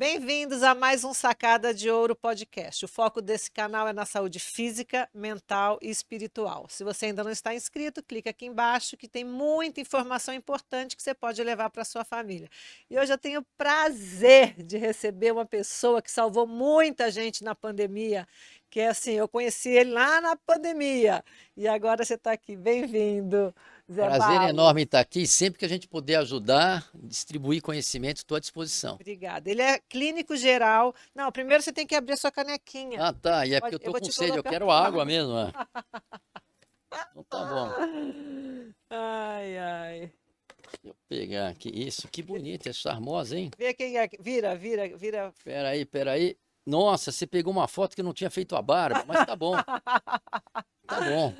Bem-vindos a mais um Sacada de Ouro podcast. O foco desse canal é na saúde física, mental e espiritual. Se você ainda não está inscrito, clica aqui embaixo que tem muita informação importante que você pode levar para sua família. E hoje eu tenho o prazer de receber uma pessoa que salvou muita gente na pandemia, que é assim, eu conheci ele lá na pandemia e agora você está aqui. Bem-vindo, Zé Prazer Barros. enorme estar aqui. Sempre que a gente puder ajudar, distribuir conhecimento, estou à disposição. Obrigada. Ele é clínico geral. Não, primeiro você tem que abrir a sua canequinha. Ah, tá. E é porque eu Eu tô vou com te sede, eu colocar. quero água mesmo. Então tá bom. Ai, ai. Deixa eu pegar aqui. Isso, que bonito, é charmosa, hein? Vê quem é. Vira, vira, vira. Peraí, peraí. Nossa, você pegou uma foto que eu não tinha feito a barba, mas tá bom, tá bom.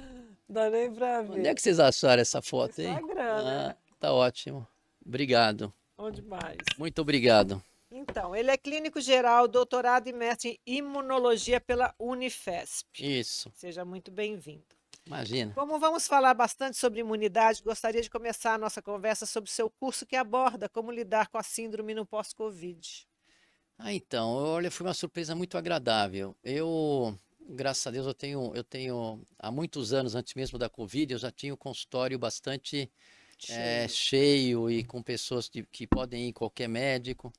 Dá nem pra Onde é ver. que vocês acharam essa No foto, hein? Instagram, né? Ah, tá ótimo. Obrigado. Bom demais. Muito obrigado. Então, ele é clínico geral, doutorado e mestre em imunologia pela Unifesp. Isso, Seja muito bem-vindo. imagina. Como vamos falar bastante sobre imunidade, gostaria de começar a nossa conversa sobre o seu curso que aborda como lidar com a síndrome no pós-Covid. Ah, então, olha, foi uma surpresa muito agradável. Graças a Deus, eu tenho há muitos anos, antes mesmo da Covid, eu já tinha um consultório bastante Cheio. cheio e com pessoas que podem ir qualquer médico.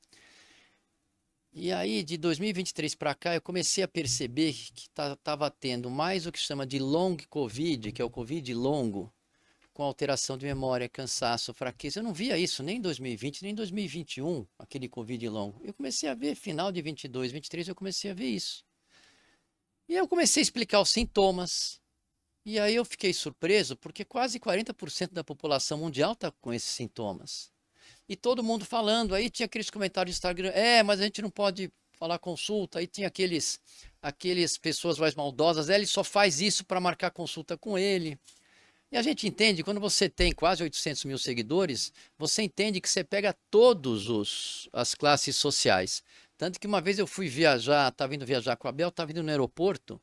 E aí, de 2023 para cá, eu comecei a perceber que estava tendo mais o que chama de long Covid, que é o Covid longo, com alteração de memória, cansaço, fraqueza. Eu não via isso nem em 2020, nem em 2021, aquele Covid longo. Eu comecei a ver, final de 22, 23, eu comecei a ver isso. E eu comecei a explicar os sintomas. E aí eu fiquei surpreso, porque quase 40% da população mundial está com esses sintomas. E todo mundo falando, aí tinha aqueles comentários do Instagram, mas a gente não pode falar consulta, aí tinha aqueles pessoas mais maldosas, ele só faz isso para marcar consulta com ele. E a gente entende, quando você tem quase 800 mil seguidores, você entende que você pega todos as classes sociais. Tanto que uma vez eu fui viajar, estava indo viajar com a Bel, estava indo no aeroporto,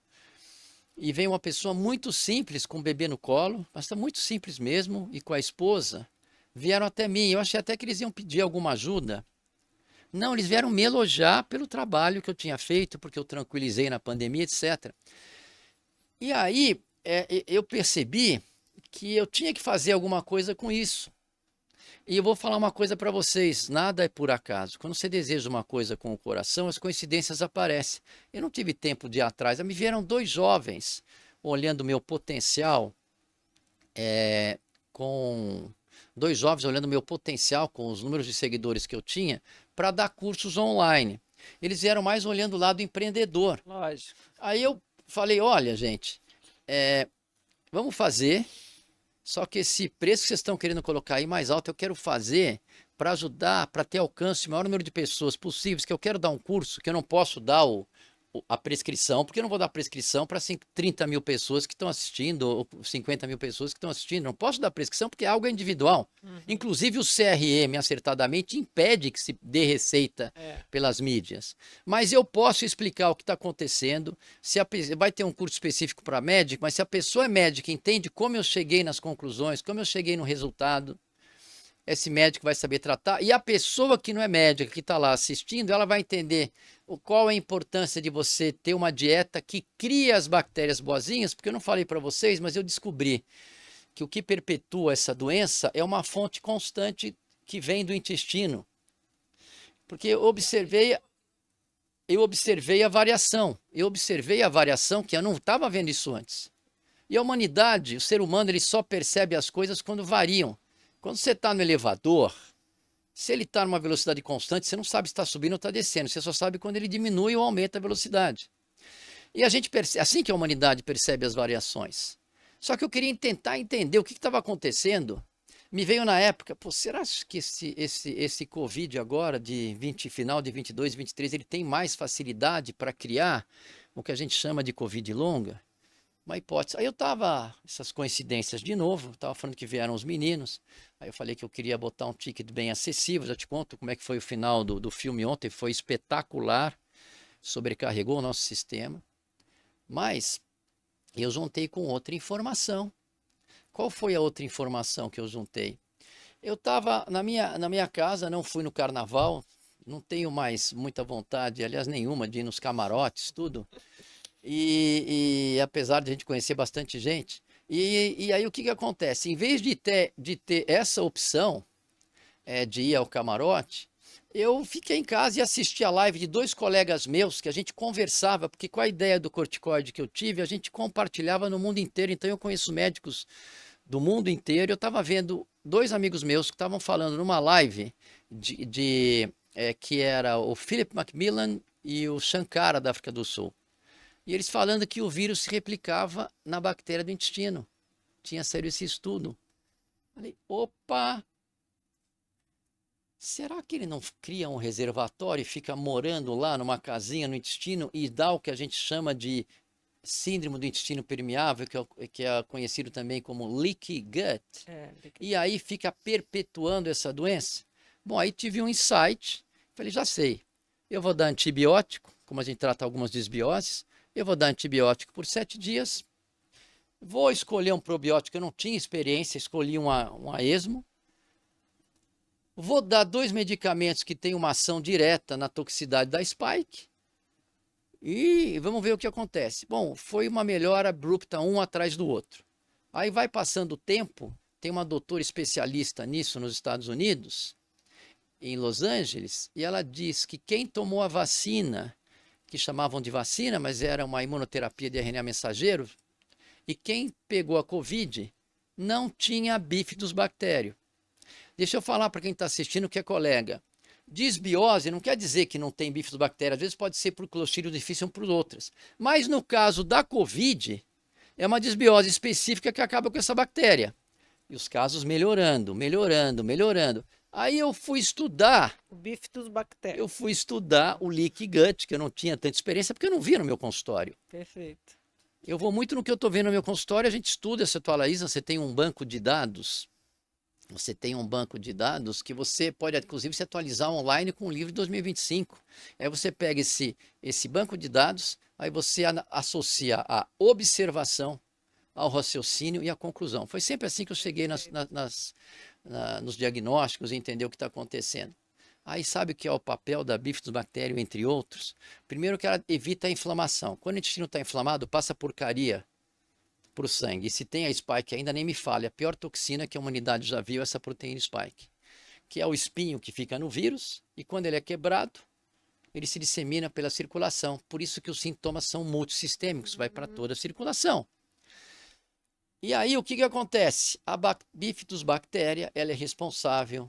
e veio uma pessoa muito simples, com um bebê no colo, mas está muito simples mesmo, e com a esposa, vieram até mim. Eu achei até que eles iam pedir alguma ajuda. Não, eles vieram me elogiar pelo trabalho que eu tinha feito, porque eu tranquilizei na pandemia, etc. E aí eu percebi que eu tinha que fazer alguma coisa com isso. E eu vou falar uma coisa para vocês, nada é por acaso. Quando você deseja uma coisa com o coração, as coincidências aparecem. Eu não tive tempo de ir atrás, me vieram dois jovens olhando o meu potencial, com dois jovens olhando o meu potencial com os números de seguidores que eu tinha para dar cursos online. Eles vieram mais olhando o lado empreendedor. Lógico. Aí eu falei, olha, gente, vamos fazer. Só que esse preço que vocês estão querendo colocar aí mais alto, eu quero fazer para ajudar, para ter alcance de maior número de pessoas possíveis, que eu quero dar um curso, que eu não posso dar a prescrição, porque eu não vou dar prescrição para 30 mil pessoas que estão assistindo, ou 50 mil pessoas que estão assistindo. Não posso dar prescrição porque é algo individual. Uhum. Inclusive o CRM, acertadamente, impede que se dê receita É. pelas mídias. Mas eu posso explicar o que está acontecendo. Vai ter um curso específico para médico, mas se a pessoa é médica, entende como eu cheguei nas conclusões, como eu cheguei no resultado, esse médico vai saber tratar. E a pessoa que não é médica, que está lá assistindo, ela vai entender qual é a importância de você ter uma dieta que cria as bactérias boazinhas, porque eu não falei para vocês, mas eu descobri que o que perpetua essa doença é uma fonte constante que vem do intestino. Porque eu observei a variação que eu não estava vendo isso antes. E a humanidade, o ser humano, ele só percebe as coisas quando variam. Quando você está no elevador, se ele está numa velocidade constante, você não sabe se está subindo ou está descendo. Você só sabe quando ele diminui ou aumenta a velocidade. E a gente percebe, assim que a humanidade percebe as variações. Só que eu queria tentar entender o que estava acontecendo. Me veio na época, pô, será que esse Covid agora, final de 22, 23, ele tem mais facilidade para criar o que a gente chama de Covid longa? Uma hipótese. Aí eu tava, essas coincidências de novo, tava falando que vieram os meninos, aí eu falei que eu queria botar um ticket bem acessível, já te conto como é que foi o final do filme ontem, foi espetacular, sobrecarregou o nosso sistema, mas eu juntei com outra informação. Qual foi a outra informação que eu juntei? Eu estava na minha casa, não fui no carnaval, não tenho mais muita vontade, aliás, nenhuma, de ir nos camarotes, tudo. E apesar de a gente conhecer bastante gente, e aí o que que acontece? Em vez de ter essa opção de ir ao camarote, eu fiquei em casa e assisti a live de dois colegas meus que a gente conversava, porque com a ideia do corticoide que eu tive, a gente compartilhava no mundo inteiro. Então eu conheço médicos do mundo inteiro. Eu estava vendo dois amigos meus que estavam falando numa live que era o Philip Macmillan e o Shankara da África do Sul. E eles falando que o vírus se replicava na bactéria do intestino. Tinha saído esse estudo. Falei, opa! Será que ele não cria um reservatório e fica morando lá numa casinha no intestino e dá o que a gente chama de síndrome do intestino permeável, que é conhecido também como leaky gut? E aí fica perpetuando essa doença? Bom, aí tive um insight. Falei, já sei. Eu vou dar antibiótico, como a gente trata algumas desbioses. Eu vou dar antibiótico por 7 dias. Vou escolher um probiótico, eu não tinha experiência, escolhi uma esmo. Vou dar 2 medicamentos que têm uma ação direta na toxicidade da spike. E vamos ver o que acontece. Bom, foi uma melhora abrupta um atrás do outro. Aí vai passando o tempo, tem uma doutora especialista nisso nos Estados Unidos, em Los Angeles, e ela diz que quem tomou a vacina, que chamavam de vacina, mas era uma imunoterapia de RNA mensageiro, e quem pegou a Covid não tinha bifidus bactério. Deixa eu falar para quem está assistindo que é colega. Disbiose não quer dizer que não tem bifidus bactéria, às vezes pode ser por Clostridium difficile ou por outras. Mas no caso da Covid, é uma disbiose específica que acaba com essa bactéria. E os casos melhorando, melhorando, melhorando. Aí eu fui estudar. O bifidus bactéria. Eu fui estudar o leaky gut, que eu não tinha tanta experiência, porque eu não via no meu consultório. Perfeito. Eu vou muito no que eu estou vendo no meu consultório, a gente estuda essa tua Laísa, você tem um banco de dados. Você tem um banco de dados que você pode, inclusive, se atualizar online com o livro de 2025. Aí você pega esse banco de dados, aí você associa a observação ao raciocínio e à conclusão. Foi sempre assim que eu cheguei nos diagnósticos e entender o que está acontecendo. Aí sabe o que é o papel da bifidus bactéria, entre outros? Primeiro que ela evita a inflamação. Quando o intestino está inflamado, passa porcaria para o sangue. E se tem a spike ainda, nem me fale, a pior toxina que a humanidade já viu é essa proteína spike, que é o espinho que fica no vírus, e quando ele é quebrado, ele se dissemina pela circulação. Por isso que os sintomas são multissistêmicos, vai para toda a circulação. E aí o que que acontece? A bifidus bactéria, ela é responsável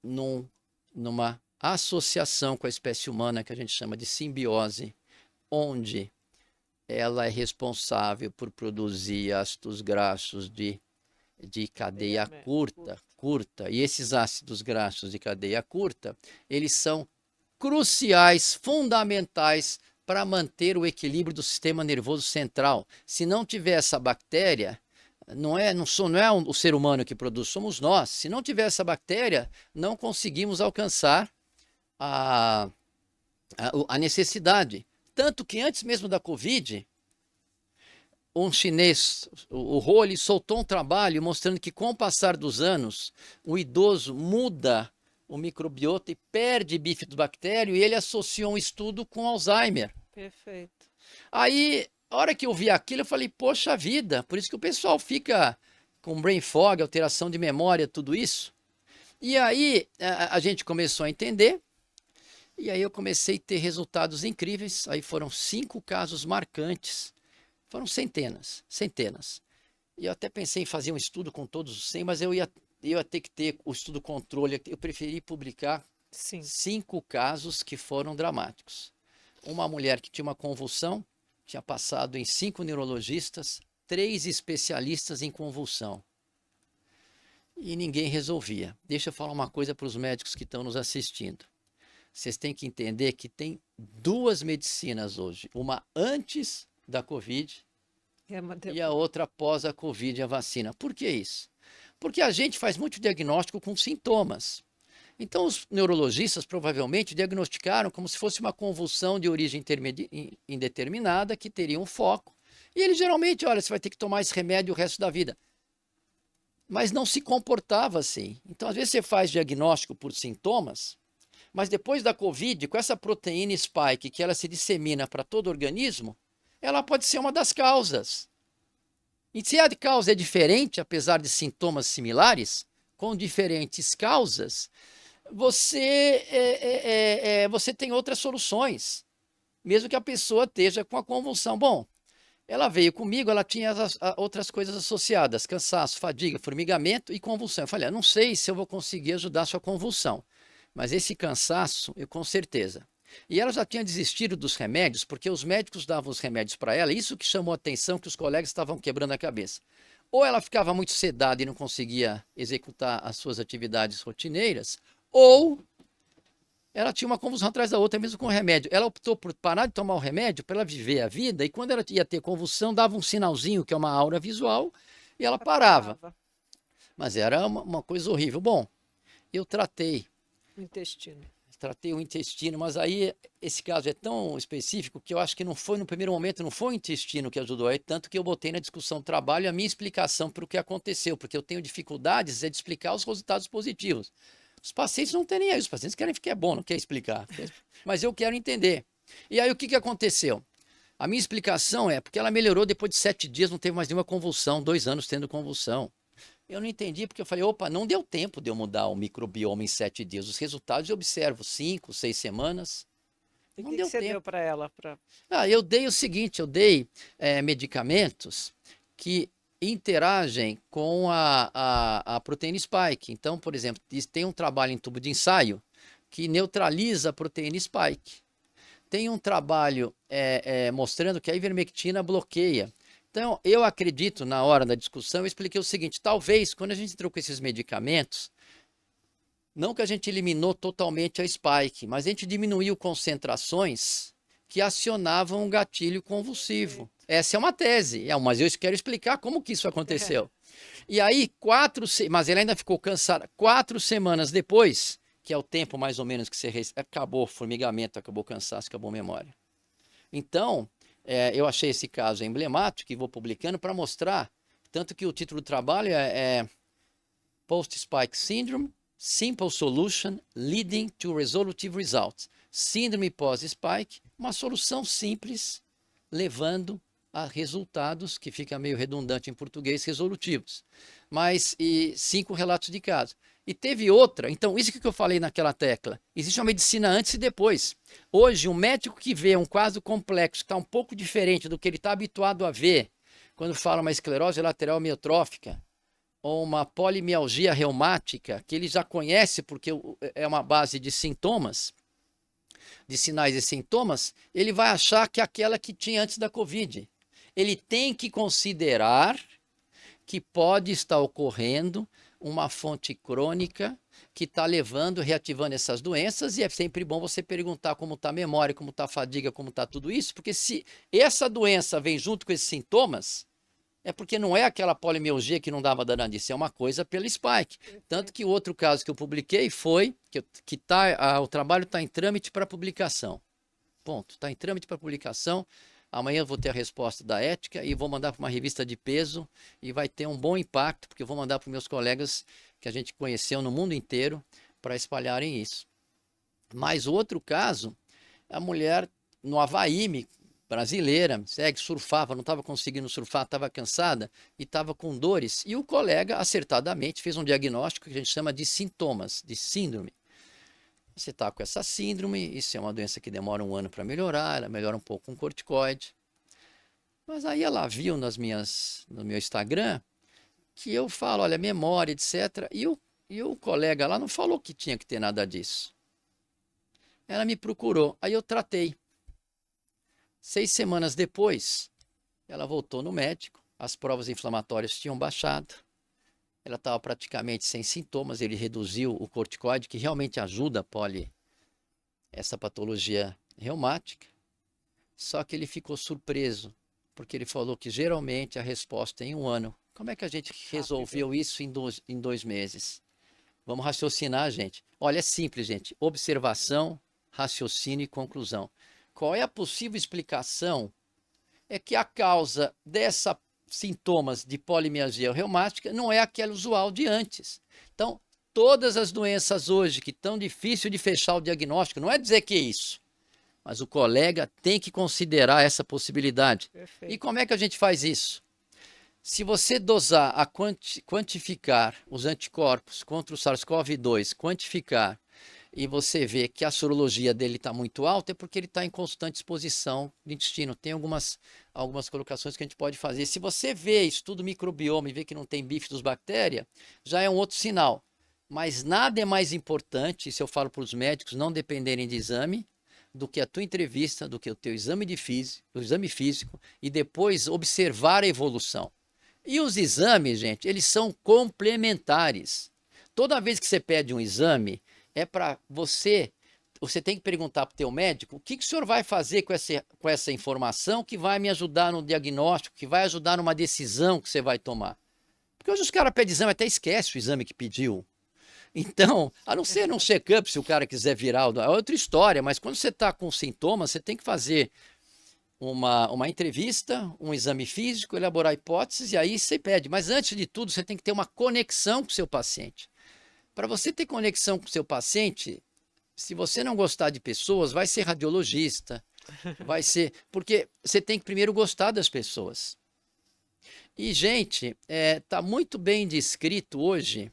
numa associação com a espécie humana, que a gente chama de simbiose, onde ela é responsável por produzir ácidos graxos de cadeia curta. E esses ácidos graxos de cadeia curta, eles são cruciais, fundamentais para manter o equilíbrio do sistema nervoso central. Se não tiver essa bactéria, não é o ser humano que produz, somos nós. Se não tiver essa bactéria, não conseguimos alcançar a necessidade. Tanto que antes mesmo da Covid, um chinês, o Rowley, soltou um trabalho mostrando que com o passar dos anos, o idoso muda o microbiota e perde bifidus bactério, e ele associou um estudo com Alzheimer. Perfeito. Aí, a hora que eu vi aquilo, eu falei, poxa vida, por isso que o pessoal fica com brain fog, alteração de memória, tudo isso. E aí a gente começou a entender. E aí eu comecei a ter resultados incríveis. Aí foram 5 casos marcantes. Foram centenas. E eu até pensei em fazer um estudo com todos os 100, mas eu ia ter que ter o estudo controle. Eu preferi publicar 5 casos que foram dramáticos. Uma mulher que tinha uma convulsão, tinha passado em 5 neurologistas, 3 especialistas em convulsão. E ninguém resolvia. Deixa eu falar uma coisa para os médicos que estão nos assistindo. Vocês têm que entender que tem 2 medicinas hoje. Uma antes da Covid e a outra após a Covid e a vacina. Por que isso? Porque a gente faz muito diagnóstico com sintomas. Então, os neurologistas provavelmente diagnosticaram como se fosse uma convulsão de origem indeterminada que teria um foco. E ele geralmente, olha, você vai ter que tomar esse remédio o resto da vida. Mas não se comportava assim. Então, às vezes você faz diagnóstico por sintomas, Mas depois da Covid, com essa proteína spike que ela se dissemina para todo o organismo, ela pode ser uma das causas. E se a causa é diferente, apesar de sintomas similares, com diferentes causas, você tem outras soluções, mesmo que a pessoa esteja com a convulsão. Bom, ela veio comigo, ela tinha outras coisas associadas, cansaço, fadiga, formigamento e convulsão. Eu falei, não sei se eu vou conseguir ajudar a sua convulsão, mas esse cansaço, eu com certeza. E ela já tinha desistido dos remédios, porque os médicos davam os remédios para ela, isso que chamou a atenção, que os colegas estavam quebrando a cabeça. Ou ela ficava muito sedada e não conseguia executar as suas atividades rotineiras, ou ela tinha uma convulsão atrás da outra, mesmo com o remédio. Ela optou por parar de tomar o remédio para ela viver a vida, e quando ela ia ter convulsão, dava um sinalzinho, que é uma aura visual, e ela parava. Mas era uma coisa horrível. Bom, eu tratei o intestino, mas aí esse caso é tão específico que eu acho que não foi, no primeiro momento, não foi o intestino que ajudou, é tanto que eu botei na discussão do trabalho a minha explicação para o que aconteceu, porque eu tenho dificuldades de explicar os resultados positivos. Os pacientes não têm nem aí, os pacientes querem ficar bom, não querem explicar, mas eu quero entender. E aí o que aconteceu? A minha explicação é porque ela melhorou depois de 7 dias, não teve mais nenhuma convulsão, 2 anos tendo convulsão. Eu não entendi porque eu falei, opa, não deu tempo de eu mudar o microbioma em 7 dias. Os resultados eu observo 5, 6 semanas. E o Não que deu você tempo. deu para ela? Eu dei o seguinte, eu dei medicamentos que interagem com a proteína spike. Então, por exemplo, tem um trabalho em tubo de ensaio que neutraliza a proteína spike. Tem um trabalho mostrando que a ivermectina bloqueia. Então, eu acredito, na hora da discussão, eu expliquei o seguinte, talvez, quando a gente entrou com esses medicamentos, não que a gente eliminou totalmente a spike, mas a gente diminuiu concentrações que acionavam um gatilho convulsivo. Essa é uma tese, mas eu quero explicar como que isso aconteceu. E aí, mas ele ainda ficou cansado. 4 semanas depois, que é o tempo mais ou menos que você acabou o formigamento, acabou o cansaço, acabou a memória. Então, eu achei esse caso emblemático e vou publicando para mostrar, tanto que o título do trabalho é Post-Spike Syndrome, Simple Solution Leading to Resolutive Results. Síndrome pós-spike, uma solução simples, levando a resultados, que fica meio redundante em português, resolutivos. Mas, 5 relatos de caso. E teve outra, então, isso que eu falei naquela tecla. Existe uma medicina antes e depois. Hoje, um médico que vê um quadro complexo, que está um pouco diferente do que ele está habituado a ver, quando fala uma esclerose lateral amiotrófica, ou uma polimialgia reumática, que ele já conhece porque é uma base de sintomas, de sinais e sintomas, ele vai achar que é aquela que tinha antes da Covid. Ele tem que considerar que pode estar ocorrendo uma fonte crônica que está levando, reativando essas doenças, e é sempre bom você perguntar como está a memória, como está a fadiga, como está tudo isso, porque se essa doença vem junto com esses sintomas, é porque não é aquela polimialgia que não dava danadice, é uma coisa pela spike. Tanto que o outro caso que eu publiquei foi o trabalho está em trâmite para publicação. Ponto. Está em trâmite para publicação. Amanhã eu vou ter a resposta da ética e vou mandar para uma revista de peso e vai ter um bom impacto, porque eu vou mandar para meus colegas que a gente conheceu no mundo inteiro para espalharem isso. Mas o outro caso, a mulher no Havaí, brasileira, surfava, não estava conseguindo surfar, estava cansada e estava com dores. E o colega, acertadamente, fez um diagnóstico que a gente chama de sintomas, de síndrome. Você está com essa síndrome, isso é uma doença que demora 1 ano para melhorar, ela melhora um pouco com corticoide. Mas aí ela viu no meu Instagram que eu falo, olha, memória, etc. E o colega lá não falou que tinha que ter nada disso. Ela me procurou, aí eu tratei. 6 semanas depois, ela voltou no médico, as provas inflamatórias tinham baixado, ela estava praticamente sem sintomas, ele reduziu o corticoide, que realmente ajuda essa patologia reumática, só que ele ficou surpreso, porque ele falou que geralmente a resposta é em 1 ano. Como é que a gente resolveu isso em 2 meses? Vamos raciocinar, gente. Olha, é simples, gente. Observação, raciocínio e conclusão. Qual é a possível explicação? É que a causa desses sintomas de polimialgia reumática não é aquela usual de antes. Então, todas as doenças hoje que tão difícil de fechar o diagnóstico, não é dizer que é isso, mas o colega tem que considerar essa possibilidade. Perfeito. E como é que a gente faz isso? Se você dosar, quantificar os anticorpos contra o SARS-CoV-2, quantificar, e você vê que a sorologia dele está muito alta, é porque ele está em constante exposição no intestino. Tem algumas colocações que a gente pode fazer. Se você vê, estuda o microbioma e vê que não tem bifidobactéria, já é um outro sinal. Mas nada é mais importante, se eu falo para os médicos não dependerem de exame, do que a tua entrevista, do que o teu exame físico, e depois observar a evolução. E os exames, gente, eles são complementares. Toda vez que você pede um exame, é para você tem que perguntar para o teu médico o que o senhor vai fazer com essa informação que vai me ajudar no diagnóstico, que vai ajudar numa decisão que você vai tomar. Porque hoje os caras pedem exame, até esquece o exame que pediu. Então, a não ser num check-up, se o cara quiser virar, é outra história, mas quando você está com sintomas, você tem que fazer uma entrevista, um exame físico, elaborar hipóteses e aí você pede. Mas antes de tudo, você tem que ter uma conexão com o seu paciente. Para você ter conexão com o seu paciente, se você não gostar de pessoas, vai ser radiologista, vai ser... Porque você tem que primeiro gostar das pessoas. E, gente, tá muito bem descrito hoje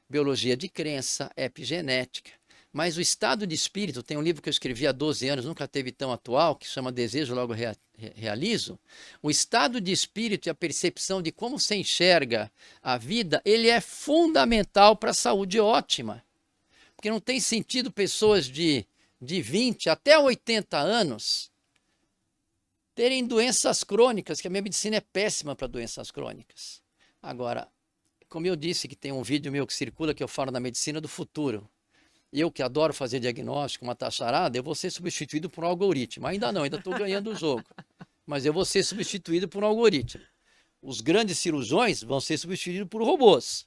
biologia de crença, epigenética. Mas o estado de espírito, tem um livro que eu escrevi há 12 anos, nunca teve tão atual, que chama Desejo, Logo Realizo. O estado de espírito e a percepção de como você enxerga a vida, ele é fundamental para a saúde ótima. Porque não tem sentido pessoas de 20 até 80 anos terem doenças crônicas, que a minha medicina é péssima para doenças crônicas. Agora, como eu disse, que tem um vídeo meu que circula que eu falo na medicina do futuro. Eu que adoro fazer diagnóstico, uma taxarada, eu vou ser substituído por um algoritmo. Ainda não, ainda estou ganhando o jogo. Mas eu vou ser substituído por um algoritmo. Os grandes cirurgiões vão ser substituídos por robôs.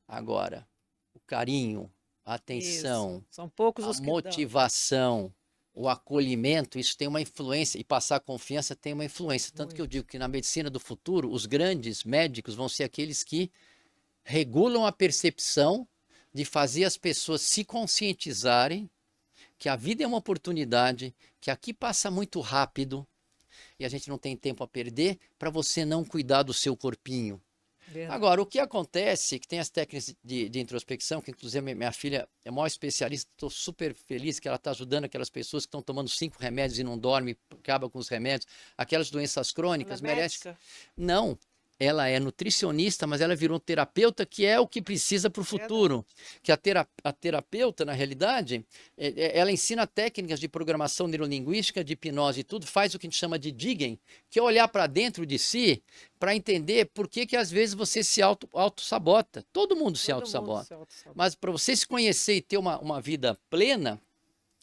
Agora, o carinho, a atenção, Isso. São poucos a os que motivação, o acolhimento, isso tem uma influência. E passar confiança tem uma influência. Tanto que eu digo que na medicina do futuro, os grandes médicos vão ser aqueles que regulam a percepção de fazer as pessoas se conscientizarem que a vida é uma oportunidade, que aqui passa muito rápido e a gente não tem tempo a perder para você não cuidar do seu corpinho. Verdade. Agora, o que acontece, que tem as técnicas de introspecção, que inclusive minha filha é a maior especialista, estou super feliz que ela está ajudando aquelas pessoas que estão tomando 5 remédios e não dormem, acaba com os remédios, aquelas doenças crônicas, merece... Não. Ela é nutricionista, mas ela virou terapeuta, que é o que precisa para o futuro. Que a terapeuta, na realidade, ela ensina técnicas de programação neurolinguística, de hipnose e tudo, faz o que a gente chama de digging, que é olhar para dentro de si para entender por que às vezes você se auto-sabota. Todo mundo se auto-sabota. Mas para você se conhecer e ter uma vida plena,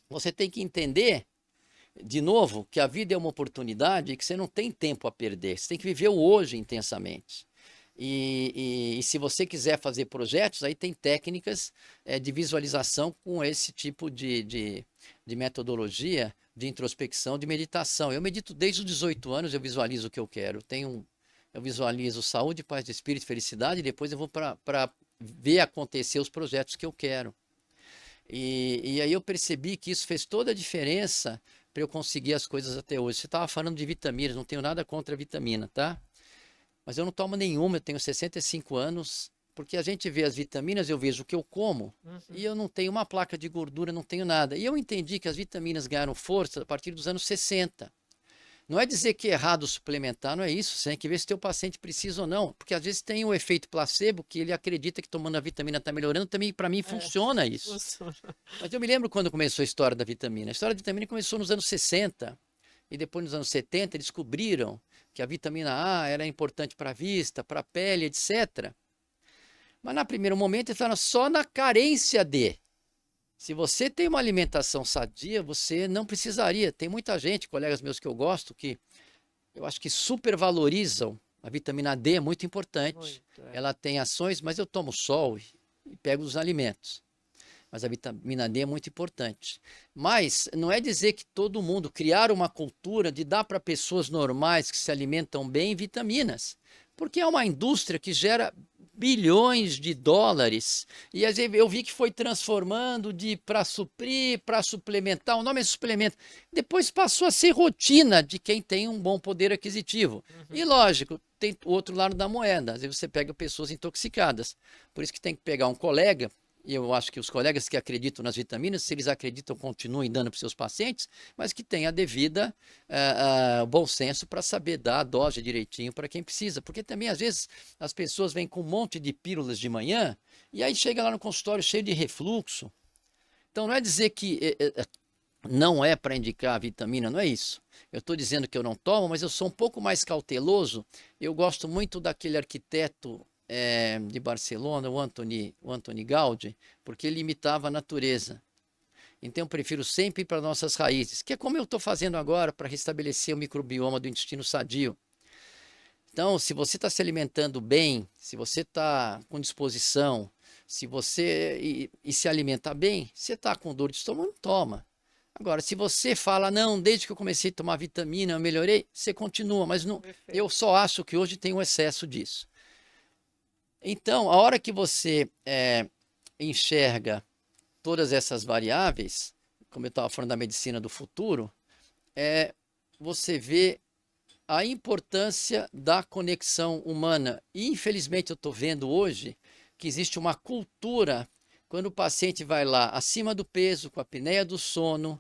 você tem que entender... De novo, que a vida é uma oportunidade e que você não tem tempo a perder. Você tem que viver o hoje intensamente. E se você quiser fazer projetos, aí tem técnicas de visualização com esse tipo de metodologia, de introspecção, de meditação. Eu medito desde os 18 anos, eu visualizo o que eu quero. Eu visualizo saúde, paz de espírito, felicidade, e depois eu vou para ver acontecer os projetos que eu quero. E aí eu percebi que isso fez toda a diferença para eu conseguir as coisas até hoje. Você estava falando de vitaminas, não tenho nada contra a vitamina, tá? Mas eu não tomo nenhuma, eu tenho 65 anos, porque a gente vê as vitaminas, eu vejo o que eu como, e eu não tenho uma placa de gordura, não tenho nada. E eu entendi que as vitaminas ganharam força a partir dos anos 60. Não é dizer que é errado suplementar, não é isso. Você tem que ver se o teu paciente precisa ou não. Porque às vezes tem o efeito placebo, que ele acredita que tomando a vitamina está melhorando. Também, para mim, funciona isso. Funciona. Mas eu me lembro quando começou a história da vitamina. A história da vitamina começou nos anos 60. E depois, nos anos 70, descobriram que a vitamina A era importante para a vista, para a pele, etc. Mas, no primeiro momento, eles falaram só na carência de... Se você tem uma alimentação sadia, você não precisaria. Tem muita gente, colegas meus que eu gosto, que eu acho que supervalorizam a vitamina D, é muito importante. Ela tem ações, mas eu tomo sol e pego os alimentos. Mas a vitamina D é muito importante. Mas não é dizer que todo mundo criar uma cultura de dar para pessoas normais que se alimentam bem vitaminas. Porque é uma indústria que gera bilhões de dólares. E às vezes eu vi que foi transformando de para suprir, para suplementar. O nome é suplemento. Depois passou a ser rotina de quem tem um bom poder aquisitivo. E lógico, tem o outro lado da moeda. Às vezes você pega pessoas intoxicadas. Por isso que tem que pegar um colega. E eu acho que os colegas que acreditam nas vitaminas, se eles acreditam, continuem dando para os seus pacientes, mas que tenha a devida bom senso para saber dar a dose direitinho para quem precisa. Porque também, às vezes, as pessoas vêm com um monte de pílulas de manhã e aí chega lá no consultório cheio de refluxo. Então, não é dizer que não é para indicar a vitamina, não é isso. Eu estou dizendo que eu não tomo, mas eu sou um pouco mais cauteloso. Eu gosto muito daquele arquiteto de Barcelona, o Antoni Gaudí, porque ele imitava a natureza. Então eu prefiro sempre ir para nossas raízes, que é como eu estou fazendo agora para restabelecer o microbioma do intestino sadio. Então, se você está se alimentando bem, se você está com disposição, se você se alimenta bem, você está com dor de estômago, toma. Agora, se você fala, não, desde que eu comecei a tomar vitamina, eu melhorei, você continua, mas não, eu só acho que hoje tem um excesso disso. Então, a hora que você enxerga todas essas variáveis, como eu estava falando da medicina do futuro, você vê a importância da conexão humana. E, infelizmente, eu estou vendo hoje que existe uma cultura, quando o paciente vai lá acima do peso, com a apneia do sono,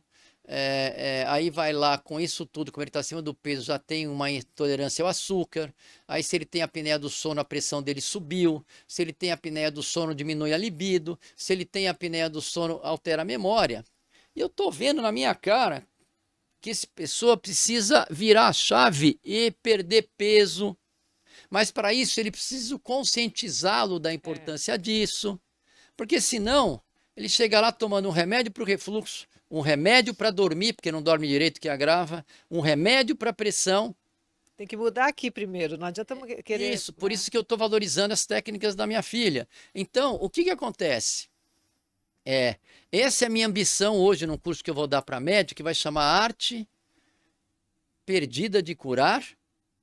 aí vai lá com isso tudo, como ele está acima do peso, já tem uma intolerância ao açúcar. Aí se ele tem a apneia do sono, a pressão dele subiu. Se ele tem a apneia do sono, diminui a libido. Se ele tem a apneia do sono, altera a memória. E eu estou vendo na minha cara que essa pessoa precisa virar a chave e perder peso. Mas para isso ele precisa conscientizá-lo da importância disso. Porque senão ele chega lá tomando um remédio para o refluxo, um remédio para dormir, porque não dorme direito, que agrava, um remédio para pressão. Tem que mudar aqui primeiro, não adianta querer... Isso, por isso que eu estou valorizando as técnicas da minha filha. Então, o que acontece? Essa é a minha ambição hoje num curso que eu vou dar para médico, que vai chamar Arte Perdida de Curar,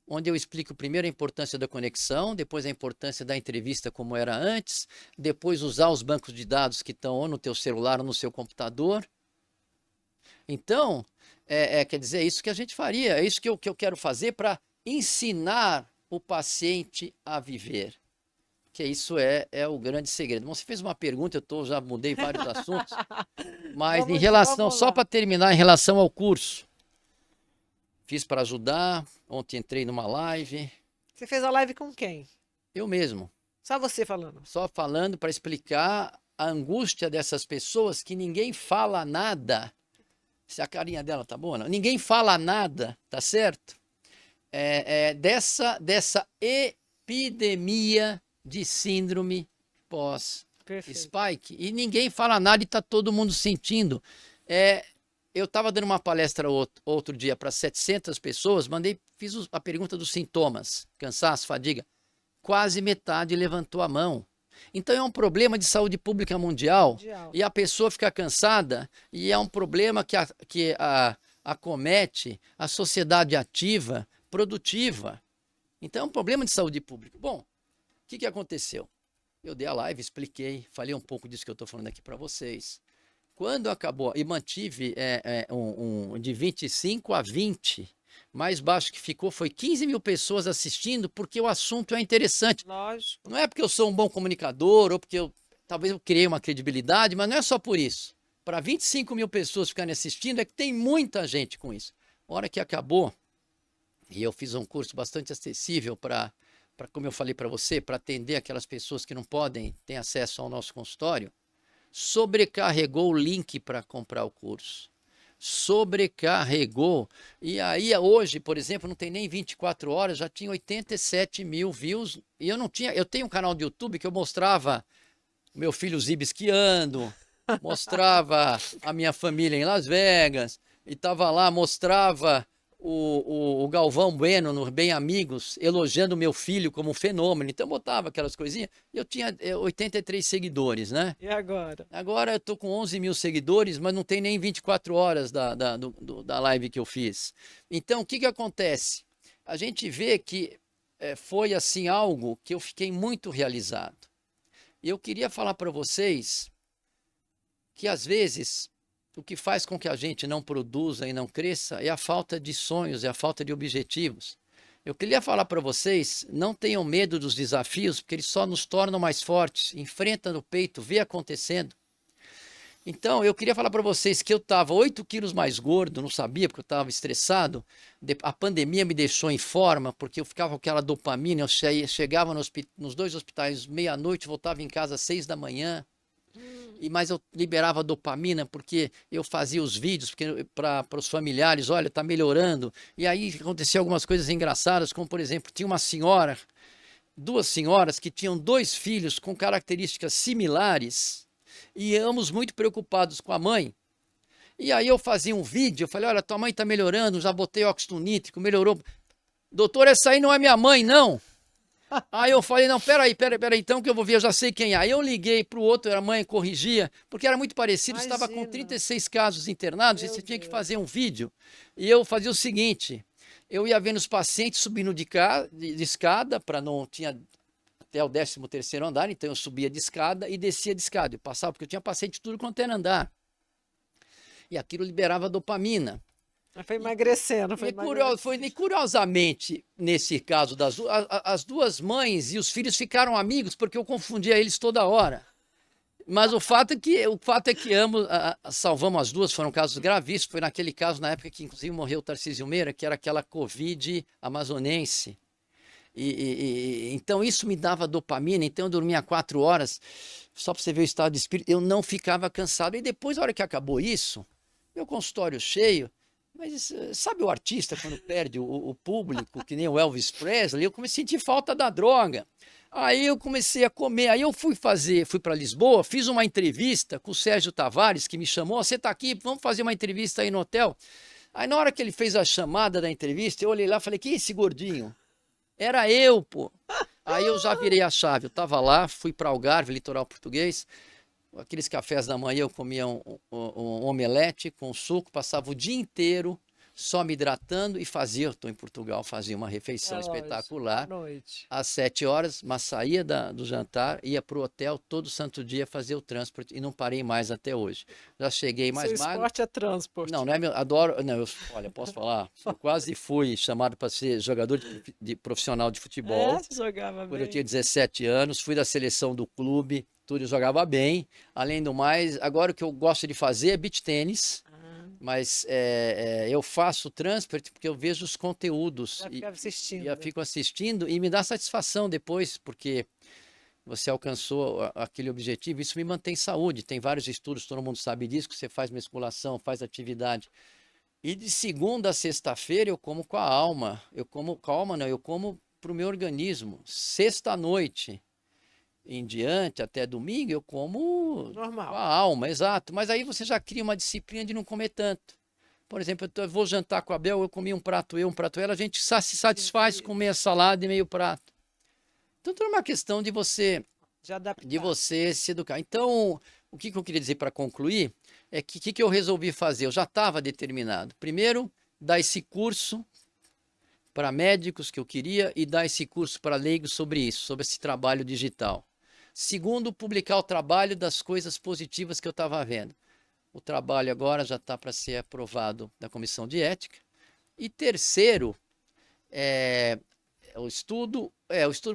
onde eu explico primeiro a importância da conexão, depois a importância da entrevista como era antes, depois usar os bancos de dados que estão ou no teu celular ou no seu computador. Então, quer dizer, é isso que a gente faria, é isso que eu quero fazer para ensinar o paciente a viver. Que isso é o grande segredo. Bom, você fez uma pergunta, já mudei vários assuntos, mas em relação, só para terminar, em relação ao curso, fiz para ajudar, ontem entrei numa live. Você fez a live com quem? Eu mesmo. Só você falando? Só falando para explicar a angústia dessas pessoas que ninguém fala nada. Se a carinha dela tá boa, não? Ninguém fala nada, tá certo? Dessa epidemia de síndrome pós-spike. E ninguém fala nada e tá todo mundo sentindo. Eu estava dando uma palestra outro dia para 700 pessoas, fiz a pergunta dos sintomas, cansaço, fadiga. Quase metade levantou a mão. Então é um problema de saúde pública mundial. E a pessoa fica cansada e é um problema que acomete a sociedade ativa, produtiva. Então é um problema de saúde pública. Bom, o que aconteceu? Eu dei a live, expliquei, falei um pouco disso que eu estou falando aqui para vocês. Quando acabou, e mantive de 25 a 20, mais baixo que ficou foi 15 mil pessoas assistindo, porque o assunto é interessante. Lógico. Não é porque eu sou um bom comunicador, ou porque talvez eu criei uma credibilidade, mas não é só por isso. Para 25 mil pessoas ficarem assistindo, é que tem muita gente com isso. A hora que acabou, e eu fiz um curso bastante acessível para, como eu falei para você, para atender aquelas pessoas que não podem ter acesso ao nosso consultório, sobrecarregou o link para comprar o curso. Sobrecarregou. E aí hoje, por exemplo, não tem nem 24 horas, já tinha 87 mil views. E eu tenho um canal do YouTube que eu mostrava meu filho Ziba esquiando, mostrava a minha família em Las Vegas, e tava lá, mostrava o Galvão Bueno no Bem Amigos, elogiando meu filho como um fenômeno. Então eu botava aquelas coisinhas. Eu tinha 83 seguidores, né? E agora? Agora eu tô com 11 mil seguidores, mas não tem nem 24 horas da live que eu fiz. Então o que acontece? A gente vê que foi assim algo que eu fiquei muito realizado. E eu queria falar para vocês que às vezes o que faz com que a gente não produza e não cresça é a falta de sonhos, é a falta de objetivos. Eu queria falar para vocês, não tenham medo dos desafios, porque eles só nos tornam mais fortes. Enfrenta no peito, vê acontecendo. Então, eu queria falar para vocês que eu estava 8 quilos mais gordo, não sabia, porque eu estava estressado. A pandemia me deixou em forma, porque eu ficava com aquela dopamina. Eu chegava nos 2 hospitais meia-noite, voltava em casa às 6 da manhã. Mas eu liberava dopamina porque eu fazia os vídeos para os familiares, olha, está melhorando. E aí aconteciam algumas coisas engraçadas, como por exemplo, tinha uma senhora, 2 senhoras que tinham 2 filhos com características similares e ambos muito preocupados com a mãe. E aí eu fazia um vídeo, eu falei, olha, tua mãe está melhorando, já botei óxido nítrico, melhorou. Doutor, essa aí não é minha mãe, não. Aí eu falei, não, peraí, então que eu vou ver, eu já sei quem é. Aí eu liguei para o outro, a mãe corrigia, porque era muito parecido, estava com 36 casos internados e você tinha que fazer um vídeo. E eu fazia o seguinte, eu ia vendo os pacientes subindo de escada, para não tinha até o 13º andar, então eu subia de escada e descia de escada. Eu passava, porque eu tinha paciente de tudo quanto era andar. E aquilo liberava dopamina. Foi emagrecendo, foi emagrecendo. Foi curiosamente, nesse caso, as 2 mães e os filhos ficaram amigos, porque eu confundia eles toda hora. Mas o fato é que ambos salvamos as 2, foram casos gravíssimos. Foi naquele caso, na época que inclusive morreu o Tarcísio Meira, que era aquela Covid amazonense. Então isso me dava dopamina, então eu dormia 4 horas, só para você ver o estado de espírito, eu não ficava cansado. E depois, na hora que acabou isso, meu consultório cheio, mas sabe o artista quando perde o público, que nem o Elvis Presley? Eu comecei a sentir falta da droga. Aí eu comecei a comer, aí eu fui para Lisboa, fiz uma entrevista com o Sérgio Tavares, que me chamou, você está aqui, vamos fazer uma entrevista aí no hotel. Aí na hora que ele fez a chamada da entrevista, eu olhei lá e falei, quem é esse gordinho? Era eu, pô. Aí eu já virei a chave, eu estava lá, fui para Algarve, litoral português, aqueles cafés da manhã eu comia um omelete com suco, passava o dia inteiro só me hidratando e eu estou em Portugal, fazia uma refeição espetacular. À noite. Às 7 horas, mas saía do jantar, ia para o hotel todo santo dia fazer o transporte e não parei mais até hoje. Já cheguei mais Seu magro. esporte é transporte. Não é meu, adoro, não, olha, posso falar? Eu quase fui chamado para ser jogador de profissional de futebol. Você jogava Quando bem. eu tinha 17 anos, fui da seleção do clube, tudo, eu jogava bem. Além do mais, agora o que eu gosto de fazer é beach tênis, mas eu faço transport porque eu vejo os conteúdos assistindo. eu fico assistindo e me dá satisfação depois, porque você alcançou aquele objetivo. Isso me mantém saúde. Tem vários estudos, todo mundo sabe disso, que você faz musculação, faz atividade. E de segunda a sexta-feira eu como com a alma. Eu como com a alma, não, eu como para o meu organismo. Sexta-noite em diante, até domingo, eu como normal, com a alma, exato. Mas aí você já cria uma disciplina de não comer tanto. Por exemplo, eu vou jantar com a Bel, eu comi um prato ela, a gente se satisfaz com meia salada e meio prato. Então, é uma questão de você se educar. Então, o que eu queria dizer para concluir é que o que eu resolvi fazer? Eu já estava determinado. Primeiro, dar esse curso para médicos que eu queria e dar esse curso para leigos sobre isso, sobre esse trabalho digital. Segundo, publicar o trabalho das coisas positivas que eu estava vendo. O trabalho agora já está para ser aprovado da Comissão de Ética. E terceiro, o estudo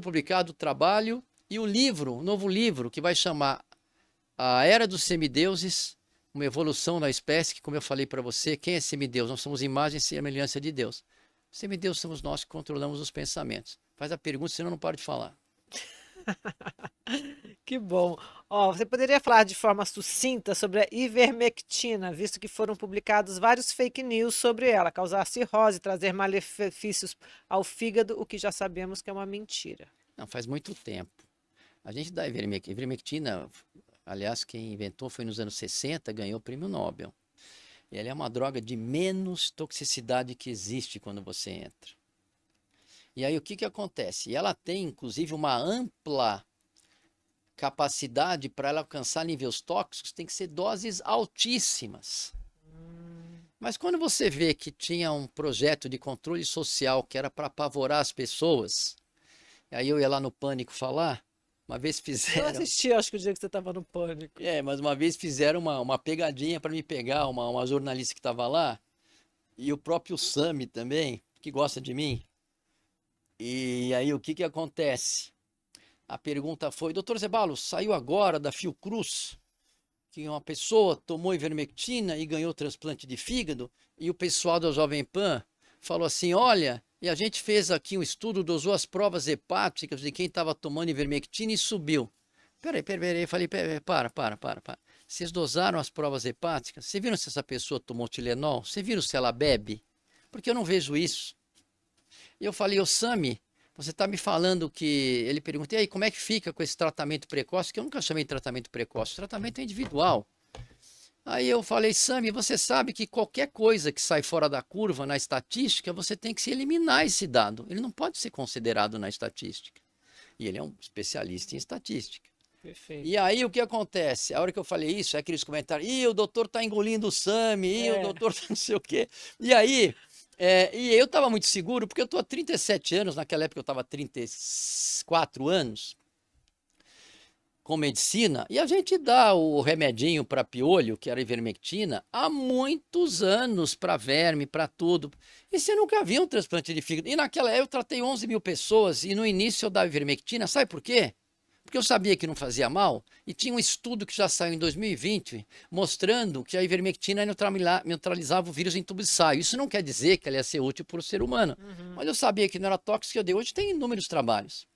publicado, o trabalho e o livro, um novo livro que vai chamar A Era dos Semideuses, uma evolução da espécie, que como eu falei para você, quem é semideus? Nós somos imagem e semelhança de Deus. Semideus somos nós que controlamos os pensamentos. Faz a pergunta, senão eu não paro de falar. Que bom. Você poderia falar de forma sucinta sobre a ivermectina, visto que foram publicados vários fake news sobre ela, causar cirrose, trazer malefícios ao fígado, o que já sabemos que é uma mentira. Não, faz muito tempo. A gente dá ivermectina, aliás, quem inventou foi nos anos 60, ganhou o prêmio Nobel. Ela é uma droga de menos toxicidade que existe quando você entra. E aí o que acontece? Ela tem, inclusive, uma ampla capacidade para ela alcançar níveis tóxicos, tem que ser doses altíssimas. Mas quando você vê que tinha um projeto de controle social que era para apavorar as pessoas, Aí eu ia lá no Pânico falar, uma vez Eu fizeram, assisti, acho que o dia que você estava no Pânico. mas uma vez fizeram uma pegadinha para me pegar, uma jornalista que estava lá, e o próprio Sami também, que gosta de mim. E aí o que que acontece? A pergunta foi, doutor Zeballos, saiu agora da Fiocruz que uma pessoa tomou ivermectina e ganhou transplante de fígado, e o pessoal da Jovem Pan falou assim, olha, e a gente fez aqui um estudo, dosou as provas hepáticas de quem estava tomando ivermectina e subiu. Peraí, falei, para. Vocês dosaram as provas hepáticas? Vocês viram se essa pessoa tomou Tilenol? Vocês viram se ela bebe? Porque eu não vejo isso. E eu falei, ô Sami, você está me falando que... Ele perguntou, e aí, como é que fica com esse tratamento precoce? Que eu nunca chamei de tratamento precoce, tratamento é individual. Aí eu falei, Sami, você sabe que qualquer coisa que sai fora da curva na estatística, você tem que se eliminar esse dado. Ele não pode ser considerado na estatística. E ele é um especialista em estatística. Perfeito. E aí o que acontece? A hora que eu falei isso, é aqueles comentários, ih, o doutor tá engolindo o Sami, ih, o doutor tá não sei o quê. E aí, e eu estava muito seguro, porque eu estou há 37 anos, naquela época eu estava há 34 anos com medicina, e a gente dá o remedinho para piolho, que era ivermectina, há muitos anos para verme, para tudo. E você nunca viu um transplante de fígado. E naquela época eu tratei 11 mil pessoas, e no início eu dava ivermectina, sabe por quê? Porque eu sabia que não fazia mal, e tinha um estudo que já saiu em 2020, mostrando que a ivermectina neutralizava o vírus em tubo de ensaio. Isso não quer dizer que ela ia ser útil para o ser humano, mas eu sabia que não era tóxico, eu dei. Hoje tem inúmeros trabalhos.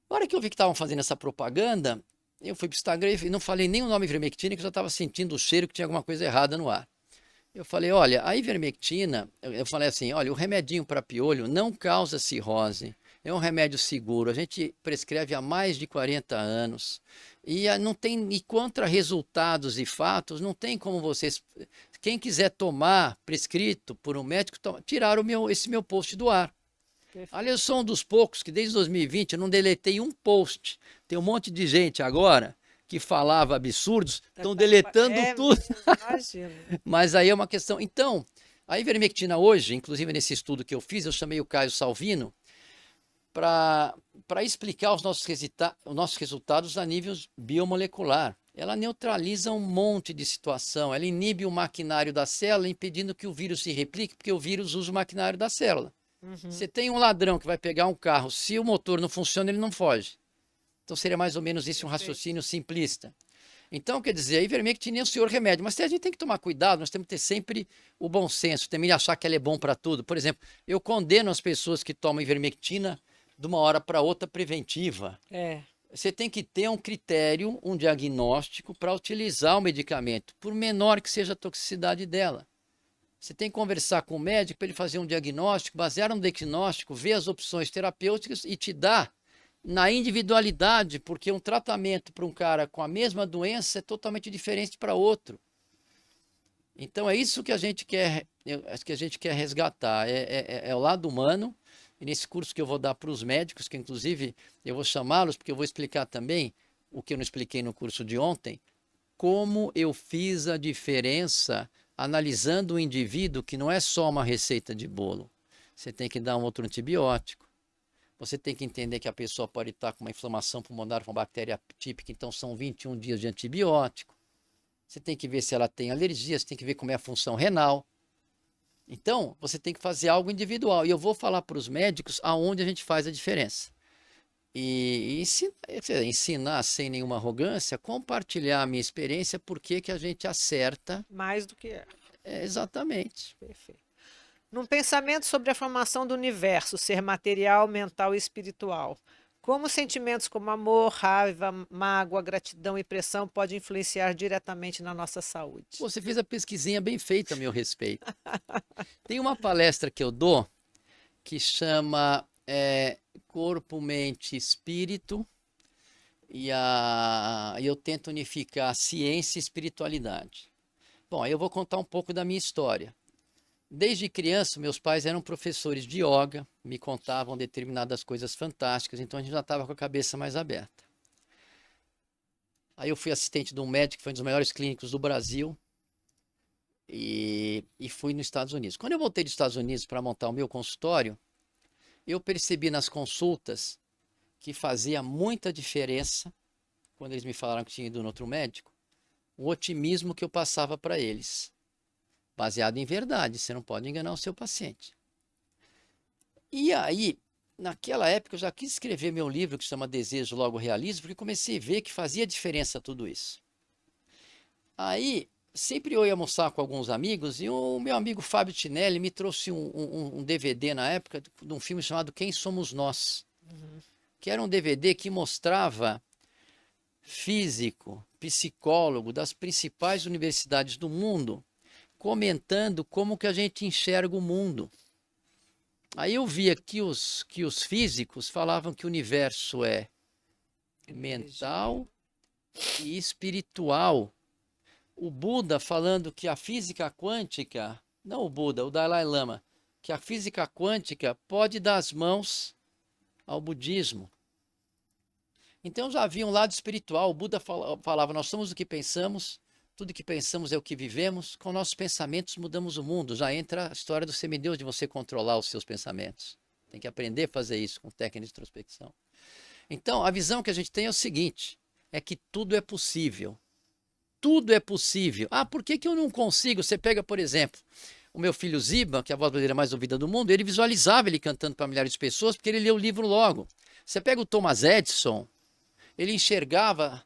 Na hora que eu vi que estavam fazendo essa propaganda, eu fui para o Instagram e não falei nem o nome ivermectina, que eu já estava sentindo o cheiro que tinha alguma coisa errada no ar. Eu falei, olha, a ivermectina, eu falei assim, olha, o remedinho para piolho não causa cirrose, é um remédio seguro, a gente prescreve há mais de 40 anos, e não tem, e contra resultados e fatos, não tem como vocês, quem quiser tomar prescrito por um médico, tirar esse meu post do ar. Perfeito. Aliás, eu sou um dos poucos que desde 2020 eu não deletei um post. Tem um monte de gente agora que falava absurdos, estão deletando tudo. Imagino. Mas aí é uma questão. Então, a ivermectina hoje, inclusive nesse estudo que eu fiz, eu chamei o Caio Salvino para explicar os nossos resultados a nível biomolecular. Ela neutraliza um monte de situação, ela inibe o maquinário da célula, impedindo que o vírus se replique, porque o vírus usa o maquinário da célula. Você tem um ladrão que vai pegar um carro, se o motor não funciona, ele não foge. Então seria mais ou menos isso um raciocínio simplista. Então, quer dizer, a ivermectina é o senhor remédio, mas a gente tem que tomar cuidado, nós temos que ter sempre o bom senso, também achar que ela é bom para tudo. Por exemplo, eu condeno as pessoas que tomam ivermectina de uma hora para outra preventiva. Você tem que ter um critério, um diagnóstico para utilizar o medicamento, por menor que seja a toxicidade dela. Você tem que conversar com o médico para ele fazer um diagnóstico, basear no diagnóstico, ver as opções terapêuticas e te dar na individualidade, porque um tratamento para um cara com a mesma doença é totalmente diferente para outro. Então é isso que a gente quer resgatar, é o lado humano. E nesse curso que eu vou dar para os médicos, que inclusive eu vou chamá-los, porque eu vou explicar também o que eu não expliquei no curso de ontem, como eu fiz a diferença analisando o indivíduo, que não é só uma receita de bolo. Você tem que dar um outro antibiótico. Você tem que entender que a pessoa pode estar com uma inflamação pulmonar com uma bactéria típica, então são 21 dias de antibiótico. Você tem que ver se ela tem alergia, você tem que ver como é a função renal. Então, você tem que fazer algo individual. E eu vou falar para os médicos aonde a gente faz a diferença. E ensinar sem nenhuma arrogância, compartilhar a minha experiência, porque que a gente acerta. Mais do que é. Exatamente. Perfeito. Num pensamento sobre a formação do universo, ser material, mental e espiritual, como sentimentos como amor, raiva, mágoa, gratidão e pressão podem influenciar diretamente na nossa saúde? Você fez a pesquisinha bem feita a meu respeito. Tem uma palestra que eu dou que chama Corpo, Mente, Espírito, e eu tento unificar ciência e espiritualidade. Bom, aí eu vou contar um pouco da minha história. Desde criança, meus pais eram professores de yoga, me contavam determinadas coisas fantásticas, então a gente já estava com a cabeça mais aberta. Aí eu fui assistente de um médico que foi um dos melhores clínicos do Brasil e fui nos Estados Unidos. Quando eu voltei dos Estados Unidos para montar o meu consultório, eu percebi nas consultas que fazia muita diferença, quando eles me falaram que tinha ido no outro médico, o otimismo que eu passava para eles, baseado em verdade, você não pode enganar o seu paciente. E aí, naquela época, eu já quis escrever meu livro que se chama Desejo, Logo Realizo, porque comecei a ver que fazia diferença tudo isso. Aí, sempre eu ia almoçar com alguns amigos e o meu amigo Fábio Tinelli me trouxe um DVD na época de um filme chamado Quem Somos Nós, que era um DVD que mostrava físico, psicólogo das principais universidades do mundo comentando como que a gente enxerga o mundo. Aí eu via que os físicos falavam que o universo é mental e espiritual. O Buda falando que a física quântica, não o Buda, o Dalai Lama, que a física quântica pode dar as mãos ao budismo. Então já havia um lado espiritual. O Buda falava, nós somos o que pensamos, tudo que pensamos é o que vivemos, com nossos pensamentos mudamos o mundo. Já entra a história do semideus, de você controlar os seus pensamentos. Tem que aprender a fazer isso com técnica de introspecção. Então, a visão que a gente tem é o seguinte, é que tudo é possível. Tudo é possível. Ah, por que eu não consigo? Você pega, por exemplo, o meu filho Ziba, que é a voz brasileira mais ouvida do mundo, ele visualizava ele cantando para milhares de pessoas, porque ele leu o livro logo. Você pega o Thomas Edison, ele enxergava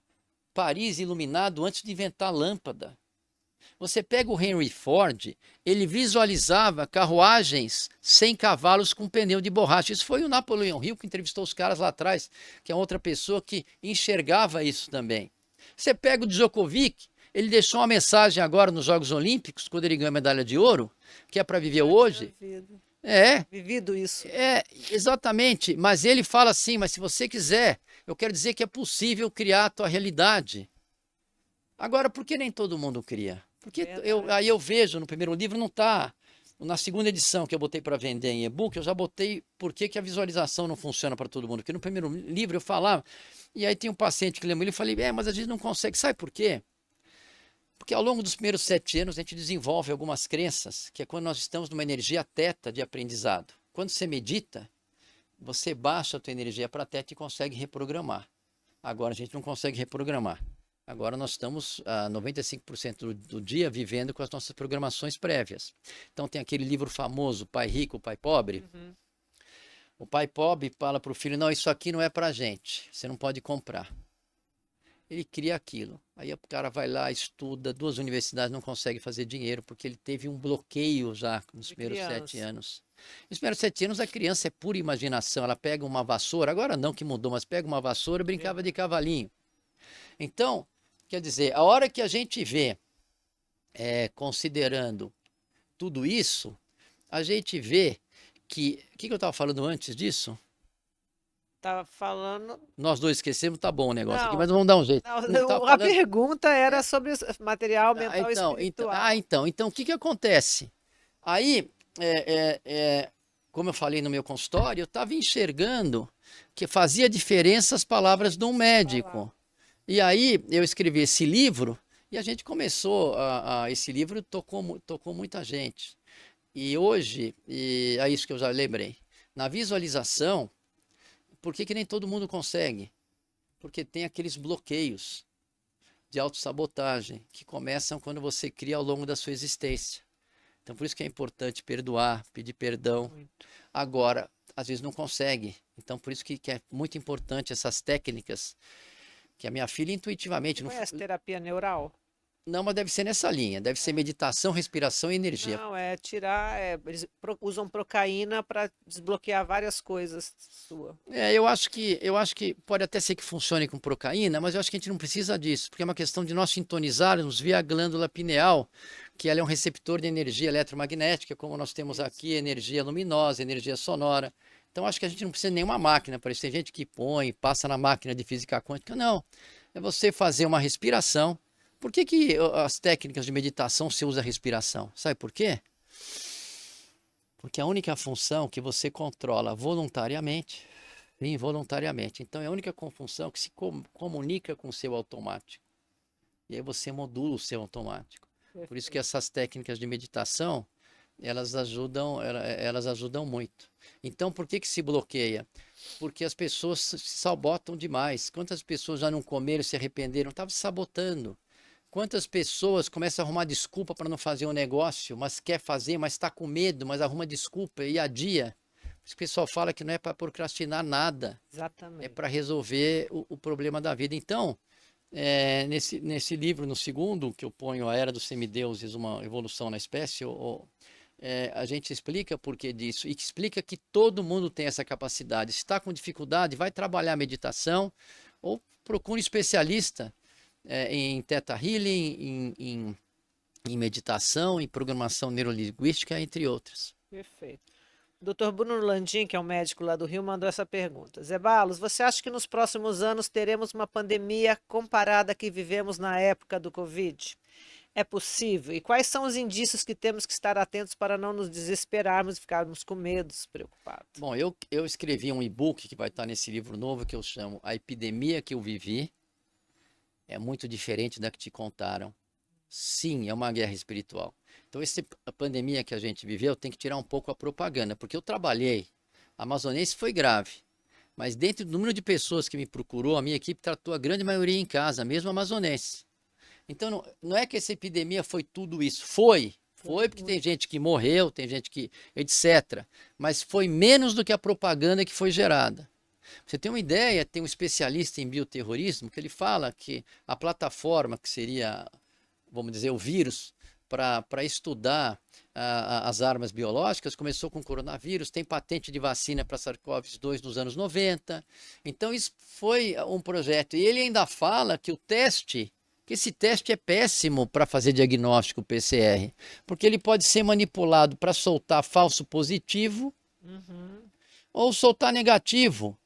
Paris iluminado antes de inventar a lâmpada. Você pega o Henry Ford, ele visualizava carruagens sem cavalos com pneu de borracha. Isso foi o Napoleão Hill que entrevistou os caras lá atrás, que é outra pessoa que enxergava isso também. Você pega o Djokovic, ele deixou uma mensagem agora nos Jogos Olímpicos, quando ele ganhou a medalha de ouro, que é para viver hoje. Vivido isso. Exatamente. Mas ele fala assim, mas se você quiser, eu quero dizer que é possível criar a tua realidade. Agora, por que nem todo mundo cria? Porque aí eu vejo no primeiro livro, não está. Na segunda edição que eu botei para vender em e-book, eu já botei por que a visualização não funciona para todo mundo. Porque no primeiro livro eu falava, e aí tem um paciente que lembra, ele falei, mas a gente não consegue. Sabe por quê? Porque ao longo dos primeiros 7 anos a gente desenvolve algumas crenças, que é quando nós estamos numa energia teta de aprendizado. Quando você medita, você baixa a tua energia para teta e consegue reprogramar. Agora a gente não consegue reprogramar. Agora nós estamos a 95% do dia vivendo com as nossas programações prévias. Então tem aquele livro famoso, Pai Rico, Pai Pobre. O pai pobre fala para o filho, não, isso aqui não é para a gente, você não pode comprar. Ele cria aquilo. Aí o cara vai lá, estuda, 2 universidades não consegue fazer dinheiro, porque ele teve um bloqueio já nos primeiros 7 anos. Nos primeiros 7 anos a criança é pura imaginação, ela pega uma vassoura, agora não que mudou, mas pega uma vassoura e brincava de cavalinho. Então, quer dizer, a hora que a gente vê, considerando tudo isso, a gente vê que... O que eu estava falando antes disso? Estava falando... Nós dois esquecemos, tá bom o negócio aqui, mas vamos dar um jeito. A pergunta era sobre material mental e espiritual. Então, o que acontece? Aí, como eu falei no meu consultório, eu estava enxergando que fazia diferença as palavras de um médico. E aí eu escrevi esse livro e a gente começou, esse livro tocou muita gente. E hoje, é isso que eu já lembrei, na visualização, por que nem todo mundo consegue? Porque tem aqueles bloqueios de autossabotagem que começam quando você cria ao longo da sua existência. Então por isso que é importante perdoar, pedir perdão. Agora, às vezes não consegue. Então por isso que é muito importante essas técnicas que a minha filha intuitivamente... Não conhece terapia neural? Não, mas deve ser nessa linha. Deve ser meditação, respiração e energia. Não, eles usam procaína para desbloquear várias coisas suas. Eu acho que pode até ser que funcione com procaína, mas eu acho que a gente não precisa disso, porque é uma questão de nós sintonizarmos via a glândula pineal, que ela é um receptor de energia eletromagnética, como nós temos aqui energia luminosa, energia sonora. Então acho que a gente não precisa de nenhuma máquina para isso. Tem gente que passa na máquina de física quântica. Não, é você fazer uma respiração. Por que as técnicas de meditação se usa a respiração? Sabe por quê? Porque é a única função que você controla voluntariamente e involuntariamente. Então é a única função que se comunica com o seu automático. E aí você modula o seu automático. Por isso que essas técnicas de meditação elas ajudam muito. Então, por que que se bloqueia? Porque as pessoas se sabotam demais. Quantas pessoas já não comeram, se arrependeram, estavam se sabotando. Quantas pessoas começam a arrumar desculpa para não fazer um negócio, mas quer fazer, mas está com medo, mas arruma desculpa e adia. O pessoal fala que não é para procrastinar nada, é Exatamente. para resolver o problema da vida. Então, nesse livro, no segundo, que eu ponho A Era dos Semideuses, uma evolução na espécie, a gente explica o porquê disso e explica que todo mundo tem essa capacidade. Se está com dificuldade, vai trabalhar meditação ou procure um especialista em Theta Healing, em meditação, em programação neurolinguística, entre outras. Perfeito. Dr. Bruno Landim, que é um médico lá do Rio, mandou essa pergunta. Zé Balos, você acha que nos próximos anos teremos uma pandemia comparada à que vivemos na época do Covid? É possível? E quais são os indícios que temos que estar atentos para não nos desesperarmos e ficarmos com medo, preocupados? Bom, eu escrevi um e-book que vai estar nesse livro novo que eu chamo A Epidemia que eu Vivi. É muito diferente da que te contaram. Sim, é uma guerra espiritual. Então, a pandemia que a gente viveu tem que tirar um pouco a propaganda, porque eu trabalhei. A amazonense foi grave, mas dentro do número de pessoas que me procurou, a minha equipe tratou a grande maioria em casa, mesmo a amazonense. Então, não é que essa epidemia foi tudo isso. Foi porque tem gente que morreu, tem gente que, etc. Mas foi menos do que a propaganda que foi gerada. Pra você tem uma ideia, tem um especialista em bioterrorismo que ele fala que a plataforma que seria, vamos dizer, o vírus para estudar as armas biológicas começou com o coronavírus, tem patente de vacina para SARS-CoV-2 nos anos 90. Então isso foi um projeto. E ele ainda fala que esse teste é péssimo para fazer diagnóstico PCR, porque ele pode ser manipulado para soltar falso positivo ou soltar negativo.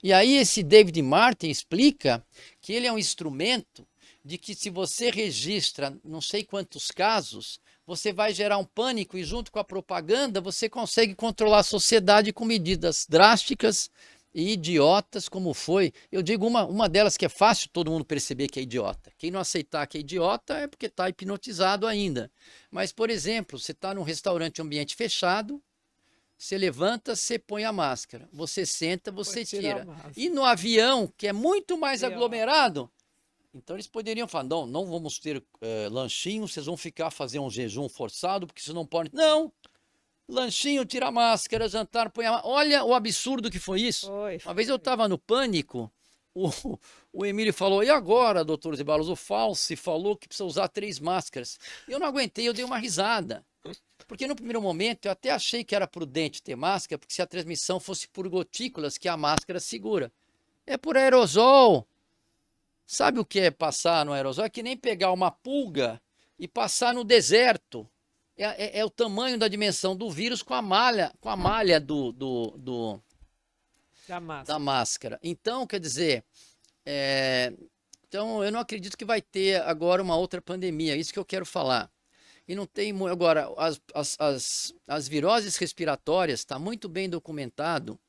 E aí esse David Martin explica que ele é um instrumento de que se você registra não sei quantos casos, você vai gerar um pânico e junto com a propaganda você consegue controlar a sociedade com medidas drásticas e idiotas como foi. Eu digo uma delas que é fácil todo mundo perceber que é idiota. Quem não aceitar que é idiota é porque está hipnotizado ainda. Mas, por exemplo, você está num restaurante ambiente fechado, você levanta, você põe a máscara. Você senta, você tira. E no avião, que é muito mais aglomerado, então eles poderiam falar, não vamos ter lanchinho, vocês vão fazer um jejum forçado, porque vocês não podem... Não! Lanchinho, tira a máscara, jantar, põe a máscara. Olha o absurdo que foi isso. Uma vez eu estava no pânico, o Emílio falou, e agora, doutor Zé Balos, o Falsi falou que precisa usar 3 máscaras. Eu não aguentei, eu dei uma risada. Porque no primeiro momento eu até achei que era prudente ter máscara, porque se a transmissão fosse por gotículas, que a máscara segura. É por aerosol. Sabe o que é passar no aerosol? É que nem pegar uma pulga e passar no deserto. É o tamanho da dimensão do vírus com a malha da máscara. Então, quer dizer, então eu não acredito que vai ter agora uma outra pandemia. Isso que eu quero falar. E não tem. Agora, as viroses respiratórias está muito bem documentado.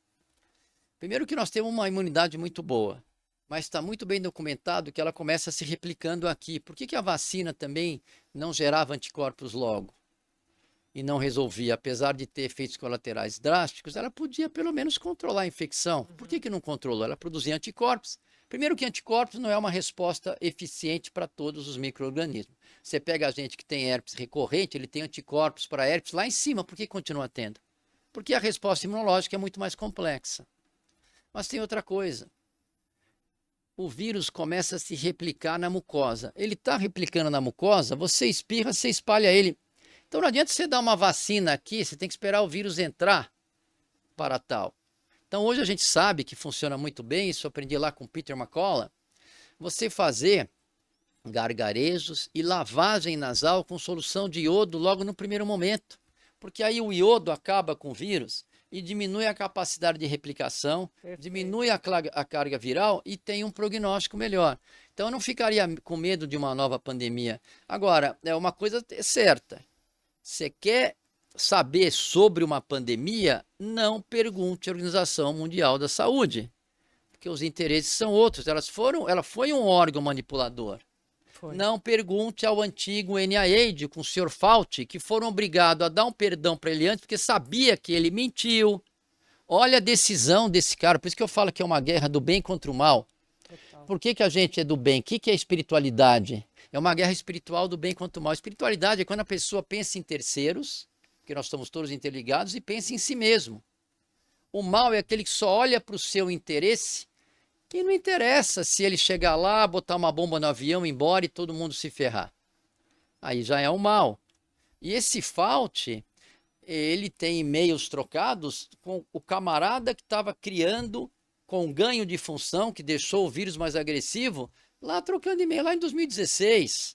Primeiro que nós temos uma imunidade muito boa, mas está muito bem documentado que ela começa se replicando aqui. Por que a vacina também não gerava anticorpos logo? E não resolvia, apesar de ter efeitos colaterais drásticos, ela podia pelo menos controlar a infecção. Por que não controlou? Ela produzia anticorpos. Primeiro que anticorpos não é uma resposta eficiente para todos os micro-organismos. Você pega a gente que tem herpes recorrente, ele tem anticorpos para herpes lá em cima, por que continua tendo? Porque a resposta imunológica é muito mais complexa. Mas tem outra coisa. O vírus começa a se replicar na mucosa. Ele está replicando na mucosa, você espirra, você espalha ele. Então não adianta você dar uma vacina aqui, você tem que esperar o vírus entrar para tal. Então hoje a gente sabe que funciona muito bem, isso eu aprendi lá com Peter McCullough, você fazer gargarejos e lavagem nasal com solução de iodo logo no primeiro momento. Porque aí o iodo acaba com o vírus e diminui a capacidade de replicação, diminui a carga viral e tem um prognóstico melhor. Então eu não ficaria com medo de uma nova pandemia. Agora, é uma coisa certa. Você quer saber sobre uma pandemia? Não pergunte à Organização Mundial da Saúde, porque os interesses são outros. Ela foi um órgão manipulador. Foi. Não pergunte ao antigo NIH, com o Sr. Fauci, que foram obrigados a dar um perdão para ele antes, porque sabia que ele mentiu. Olha a decisão desse cara, por isso que eu falo que é uma guerra do bem contra o mal. Total. Por que a gente é do bem? O que é espiritualidade? É uma guerra espiritual do bem contra o mal. Espiritualidade é quando a pessoa pensa em terceiros, porque nós estamos todos interligados, e pensa em si mesmo. O mal é aquele que só olha para o seu interesse e não interessa se ele chegar lá, botar uma bomba no avião, ir embora e todo mundo se ferrar. Aí já é o mal. E esse Fauci, ele tem e-mails trocados com o camarada que estava criando com ganho de função, que deixou o vírus mais agressivo, lá trocando e-mail lá em 2016.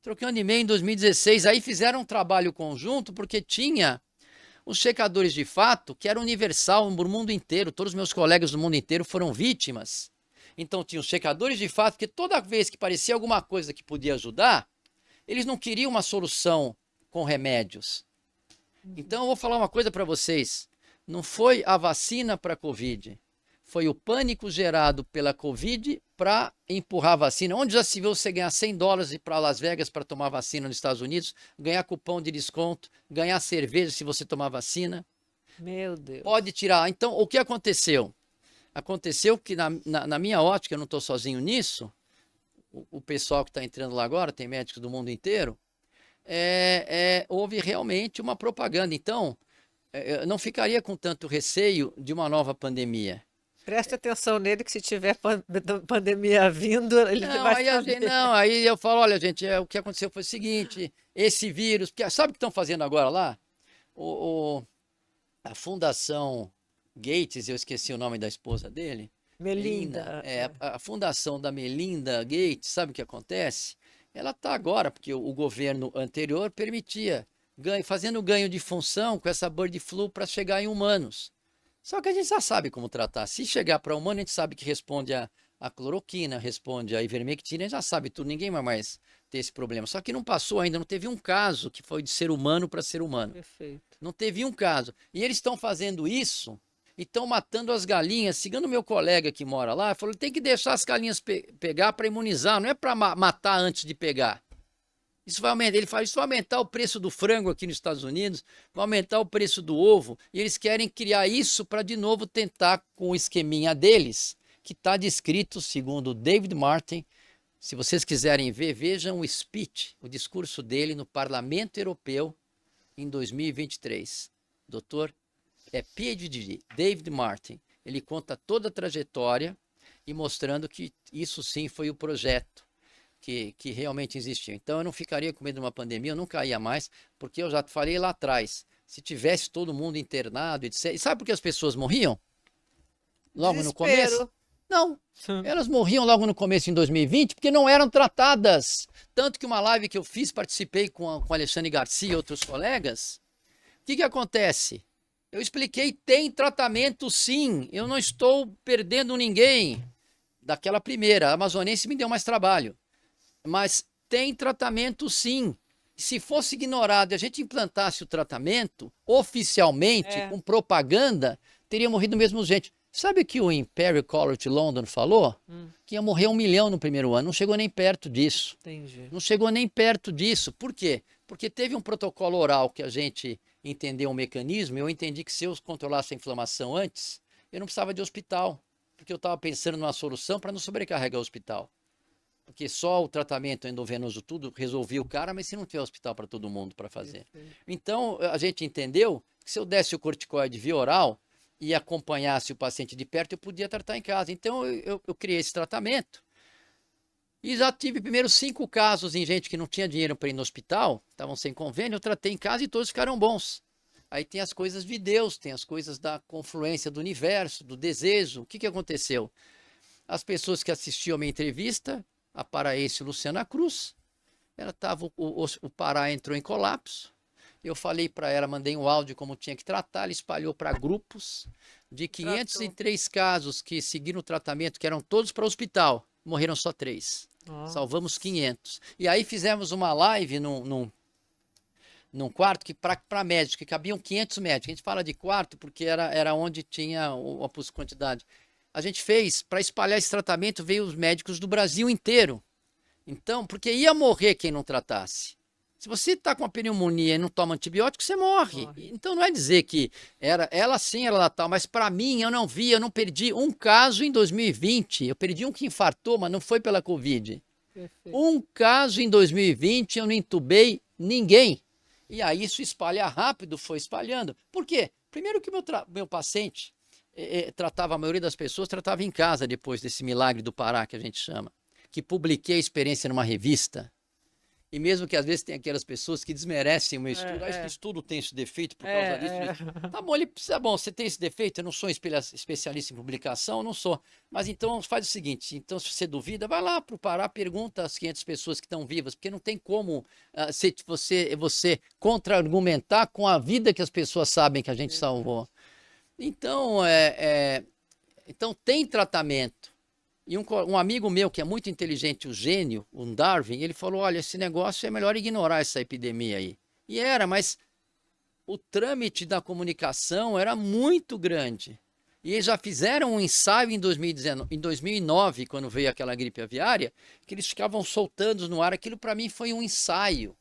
Trocando e-mail em 2016. Aí fizeram um trabalho conjunto porque tinha os checadores de fato, que era universal no mundo inteiro. Todos os meus colegas do mundo inteiro foram vítimas. Então tinha os checadores de fato, que toda vez que parecia alguma coisa que podia ajudar, eles não queriam uma solução com remédios. Então eu vou falar uma coisa para vocês. Não foi a vacina para a Covid. Foi o pânico gerado pela Covid para empurrar a vacina. Onde já se viu você ganhar $100 e ir para Las Vegas para tomar vacina nos Estados Unidos, ganhar cupom de desconto, ganhar cerveja se você tomar vacina? Meu Deus. Pode tirar. Então, o que aconteceu? Aconteceu que, na minha ótica, eu não estou sozinho nisso, o pessoal que está entrando lá agora, tem médicos do mundo inteiro, houve realmente uma propaganda. Então, eu não ficaria com tanto receio de uma nova pandemia. Preste atenção nele, que se tiver pandemia vindo, ele vai saber. Aí eu falo, olha, gente, o que aconteceu foi o seguinte, esse vírus, porque, sabe o que estão fazendo agora lá? A Fundação Gates, eu esqueci o nome da esposa dele. Melinda. A fundação da Melinda Gates, sabe o que acontece? Ela está agora, porque o governo anterior permitia, fazendo ganho de função com essa bird flu para chegar em humanos. Só que a gente já sabe como tratar. Se chegar para humano, a gente sabe que responde a cloroquina, responde a ivermectina, a gente já sabe tudo, ninguém vai mais ter esse problema. Só que não passou ainda, não teve um caso que foi de ser humano para ser humano. Perfeito. Não teve um caso. E eles estão fazendo isso e estão matando as galinhas. Segundo o meu colega que mora lá, falou: tem que deixar as galinhas pegar para imunizar, não é para matar antes de pegar. Isso vai aumentar. Ele fala: isso vai aumentar o preço do frango aqui nos Estados Unidos, vai aumentar o preço do ovo, e eles querem criar isso para de novo tentar com o esqueminha deles, que está descrito segundo David Martin. Se vocês quiserem ver, vejam o speech, o discurso dele no Parlamento Europeu em 2023. Doutor, PhD, David Martin. Ele conta toda a trajetória e mostrando que isso sim foi o projeto que realmente existiu. Então eu não ficaria com medo de uma pandemia, eu não caía mais, porque eu já falei lá atrás, se tivesse todo mundo internado, etc. E sabe por que as pessoas morriam? Logo no começo? Não, elas morriam logo no começo em 2020 porque não eram tratadas. Tanto que uma live que eu fiz, participei com Alexandre Garcia e outros colegas, o que acontece? Eu expliquei, tem tratamento sim, eu não estou perdendo ninguém. Daquela primeira, a amazonense me deu mais trabalho. Mas tem tratamento sim. Se fosse ignorado e a gente implantasse o tratamento oficialmente, com propaganda, teria morrido mesmo gente. Sabe que o Imperial College London falou? Que ia morrer 1 milhão no primeiro ano. Não chegou nem perto disso. Entendi. Não chegou nem perto disso. Por quê? Porque teve um protocolo oral que a gente entendeu um mecanismo. Eu entendi que se eu controlasse a inflamação antes, eu não precisava de hospital. Porque eu estava pensando numa solução para não sobrecarregar o hospital. Porque só o tratamento endovenoso tudo resolvia o cara, mas se não tiver hospital para todo mundo para fazer. Então, a gente entendeu que se eu desse o corticoide via oral e acompanhasse o paciente de perto, eu podia tratar em casa. Então, eu criei esse tratamento. E já tive primeiro 5 casos em gente que não tinha dinheiro para ir no hospital, estavam sem convênio, eu tratei em casa e todos ficaram bons. Aí tem as coisas de Deus, tem as coisas da confluência do universo, do desejo. O que aconteceu? As pessoas que assistiam a minha entrevista, a paraense Luciana Cruz, o Pará entrou em colapso. Eu falei para ela, mandei um áudio como tinha que tratar, ela espalhou para grupos. De 503 casos que seguiram o tratamento, que eram todos para o hospital, morreram só 3. Salvamos 500. E aí fizemos uma live num quarto que para médicos, que cabiam 500 médicos. A gente fala de quarto porque era onde tinha a quantidade. A gente fez, para espalhar esse tratamento, veio os médicos do Brasil inteiro. Então, porque ia morrer quem não tratasse. Se você está com uma pneumonia e não toma antibiótico, você morre. Morre. Então não é dizer que ela sim era tal, mas para mim eu não perdi um caso em 2020. Eu perdi um que infartou, mas não foi pela Covid. Perfeito. Um caso em 2020 eu não entubei ninguém. E aí isso espalha rápido, foi espalhando. Por quê? Primeiro que meu paciente tratava, a maioria das pessoas tratava em casa depois desse milagre do Pará que a gente chama. Que publiquei a experiência numa revista. E mesmo que às vezes tem aquelas pessoas que desmerecem o meu estudo, esse estudo tem esse defeito por causa disso. Tá bom, você tem esse defeito, eu não sou especialista em publicação, eu não sou. Mas então faz o seguinte, então se você duvida, vai lá para o Pará, pergunta às 500 pessoas que estão vivas, porque não tem como você contra-argumentar com a vida que as pessoas sabem que a gente salvou. Então, então tem tratamento. E um amigo meu que é muito inteligente, o gênio, um Darwin, ele falou, olha, esse negócio é melhor ignorar essa epidemia aí. E era, mas o trâmite da comunicação era muito grande. E eles já fizeram um ensaio em 2009, quando veio aquela gripe aviária, que eles ficavam soltando no ar. Aquilo para mim foi um ensaio.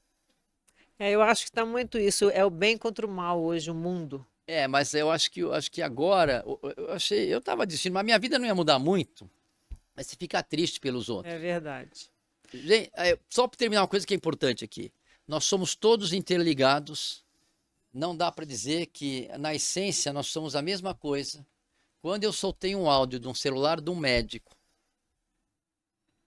Eu acho que está muito isso. É o bem contra o mal hoje, o mundo. Mas eu acho que agora, eu estava desistindo, mas minha vida não ia mudar muito. Mas você fica triste pelos É outros. verdade. Gente, só para terminar uma coisa que é importante aqui. Nós somos todos interligados. Não dá para dizer que, na essência, nós somos a mesma coisa. Quando eu soltei um áudio de um celular de um médico,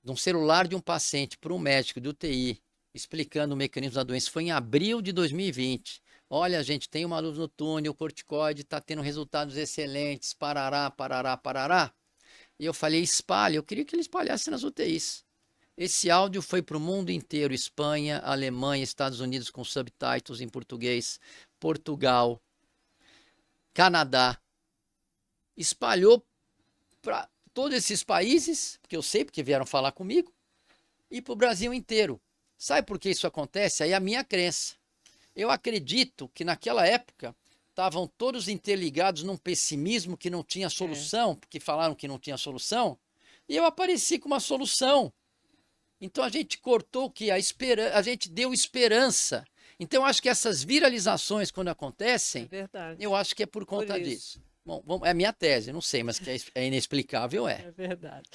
de um celular de um paciente para um médico de UTI, explicando o mecanismo da doença, foi em abril de 2020. Olha, gente, tem uma luz no túnel, o corticoide está tendo resultados excelentes, parará, parará, parará. E eu falei, espalhe, eu queria que ele espalhasse nas UTIs. Esse áudio foi para o mundo inteiro, Espanha, Alemanha, Estados Unidos com subtitles em português, Portugal, Canadá. Espalhou para todos esses países, que eu sei porque vieram falar comigo, e para o Brasil inteiro. Sabe por que isso acontece? Aí é a minha crença. Eu acredito que naquela época estavam todos interligados num pessimismo que não tinha solução, porque falaram que não tinha solução, e eu apareci com uma solução. Então a gente cortou que a gente deu esperança. Então eu acho que essas viralizações quando acontecem, verdade. eu acho que é por conta disso. Bom, é a minha tese, não sei, mas que é inexplicável, É verdade.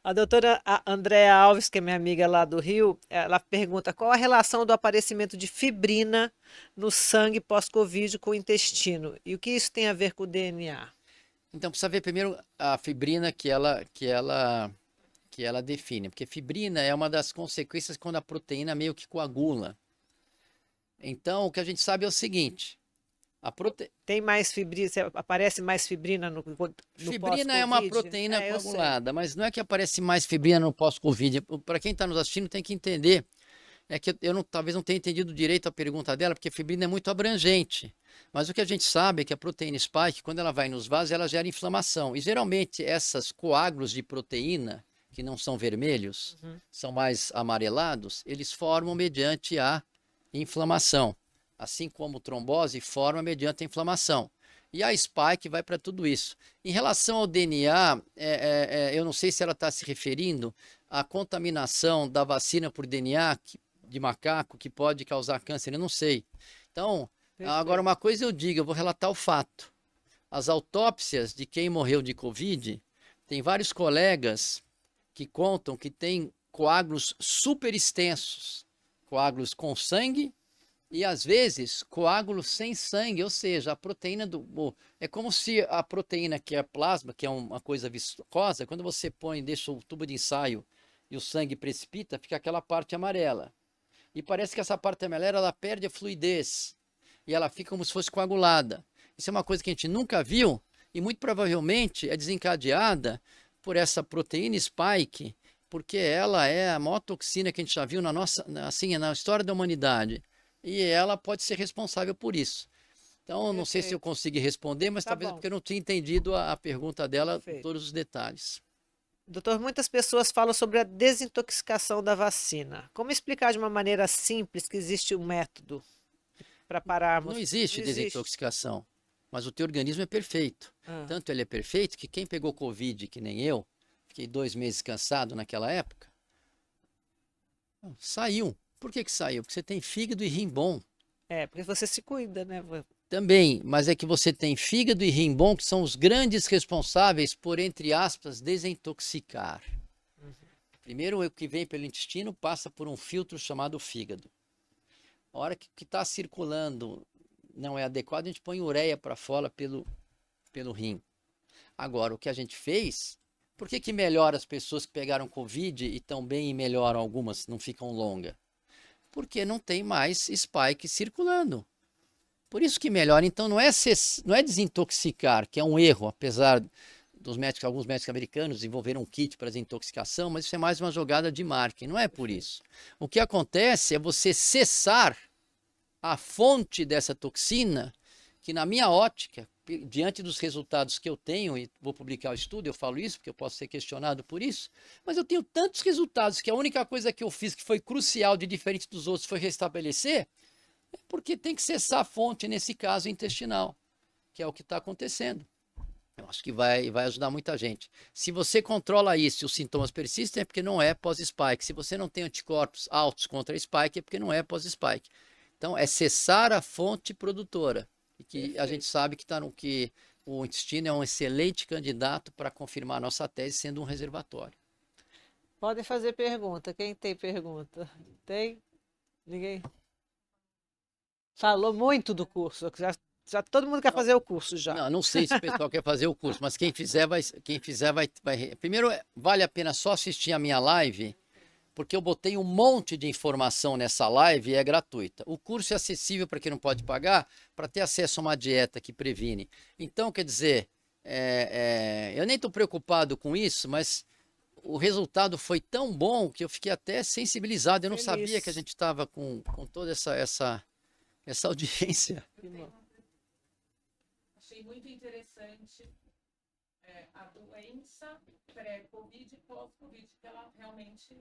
A doutora Andréa Alves, que é minha amiga lá do Rio, ela pergunta qual a relação do aparecimento de fibrina no sangue pós-Covid com o intestino e o que isso tem a ver com o DNA? Então precisa ver primeiro a fibrina que ela define, porque fibrina é uma das consequências quando a proteína meio que coagula. Então o que a gente sabe é o seguinte, Tem mais fibrina, aparece mais fibrina no fibrina é uma pós-Covid? proteína Eu sei. coagulada, mas não é que aparece mais fibrina no pós-Covid. Para quem está nos assistindo tem que entender, é que talvez não tenha entendido direito a pergunta dela, porque a fibrina é muito abrangente. Mas o que a gente sabe é que a proteína spike, quando ela vai nos vasos, ela gera inflamação. E geralmente essas coágulos de proteína, que não são vermelhos, são mais amarelados, eles formam mediante a inflamação. Assim como trombose forma mediante a inflamação. E a spike vai para tudo isso. Em relação ao DNA, eu não sei se ela está se referindo à contaminação da vacina por DNA de macaco que pode causar câncer, eu não sei. Então, agora uma coisa eu digo, eu vou relatar o fato. As autópsias de quem morreu de Covid, tem vários colegas que contam que tem coágulos super extensos, coágulos com sangue e às vezes coágulos sem sangue, ou seja, a proteína é como se a proteína que é plasma, que é uma coisa viscosa, quando você deixa o tubo de ensaio e o sangue precipita, fica aquela parte amarela. E parece que essa parte amarela ela perde a fluidez e ela fica como se fosse coagulada. Isso é uma coisa que a gente nunca viu e muito provavelmente é desencadeada por essa proteína spike, porque ela é a maior toxina que a gente já viu na história da humanidade. E ela pode ser responsável por isso. Então, não sei se eu consegui responder, mas talvez porque eu não tinha entendido a pergunta dela com todos os detalhes. Doutor, muitas pessoas falam sobre a desintoxicação da vacina. Como explicar de uma maneira simples que existe um método para pararmos? Não existe desintoxicação, mas o teu organismo é perfeito. Tanto ele é perfeito que quem pegou Covid, que nem eu, fiquei 2 meses cansado naquela época, Saiu. Por que que saiu? Porque você tem fígado e rim bom. É, porque você se cuida, né? Também, mas é que você tem fígado e rim bom, que são os grandes responsáveis por, entre aspas, desintoxicar. Primeiro, o que vem pelo intestino passa por um filtro chamado fígado. A hora que está circulando não é adequado, a gente põe ureia para fora pelo rim. Agora, o que a gente fez, por que que melhora as pessoas que pegaram Covid e estão bem e melhoram algumas, não ficam longa? Porque não tem mais spike circulando. Por isso que melhora. Então não é desintoxicar, que é um erro, apesar dos médicos, alguns médicos americanos desenvolveram um kit para desintoxicação, mas isso é mais uma jogada de marketing, não é por isso. O que acontece é você cessar a fonte dessa toxina, que na minha ótica, diante dos resultados que eu tenho, e vou publicar o estudo, eu falo isso, porque eu posso ser questionado por isso, mas eu tenho tantos resultados que a única coisa que eu fiz que foi crucial de diferente dos outros foi restabelecer, porque tem que cessar a fonte, nesse caso intestinal, que é o que está acontecendo. Eu acho que vai ajudar muita gente. Se você controla isso e os sintomas persistem, é porque não é pós-spike. Se você não tem anticorpos altos contra spike, é porque não é pós-spike. Então, é cessar a fonte produtora. E que a gente sabe que o intestino é um excelente candidato para confirmar a nossa tese, sendo um reservatório. Podem fazer pergunta. Quem tem pergunta? Tem? Ninguém? Falou muito do curso. Já todo mundo quer fazer o curso já. Não sei se o pessoal quer fazer o curso, mas quem fizer vai. Primeiro, vale a pena só assistir a minha live, porque eu botei um monte de informação nessa live e é gratuita. O curso é acessível para quem não pode pagar, para ter acesso a uma dieta que previne. Então, quer dizer, eu nem estou preocupado com isso, mas o resultado foi tão bom que eu fiquei até sensibilizado. Eu não sabia que a gente estava com toda essa audiência. Achei muito interessante a doença pré-Covid e pós-Covid, que ela realmente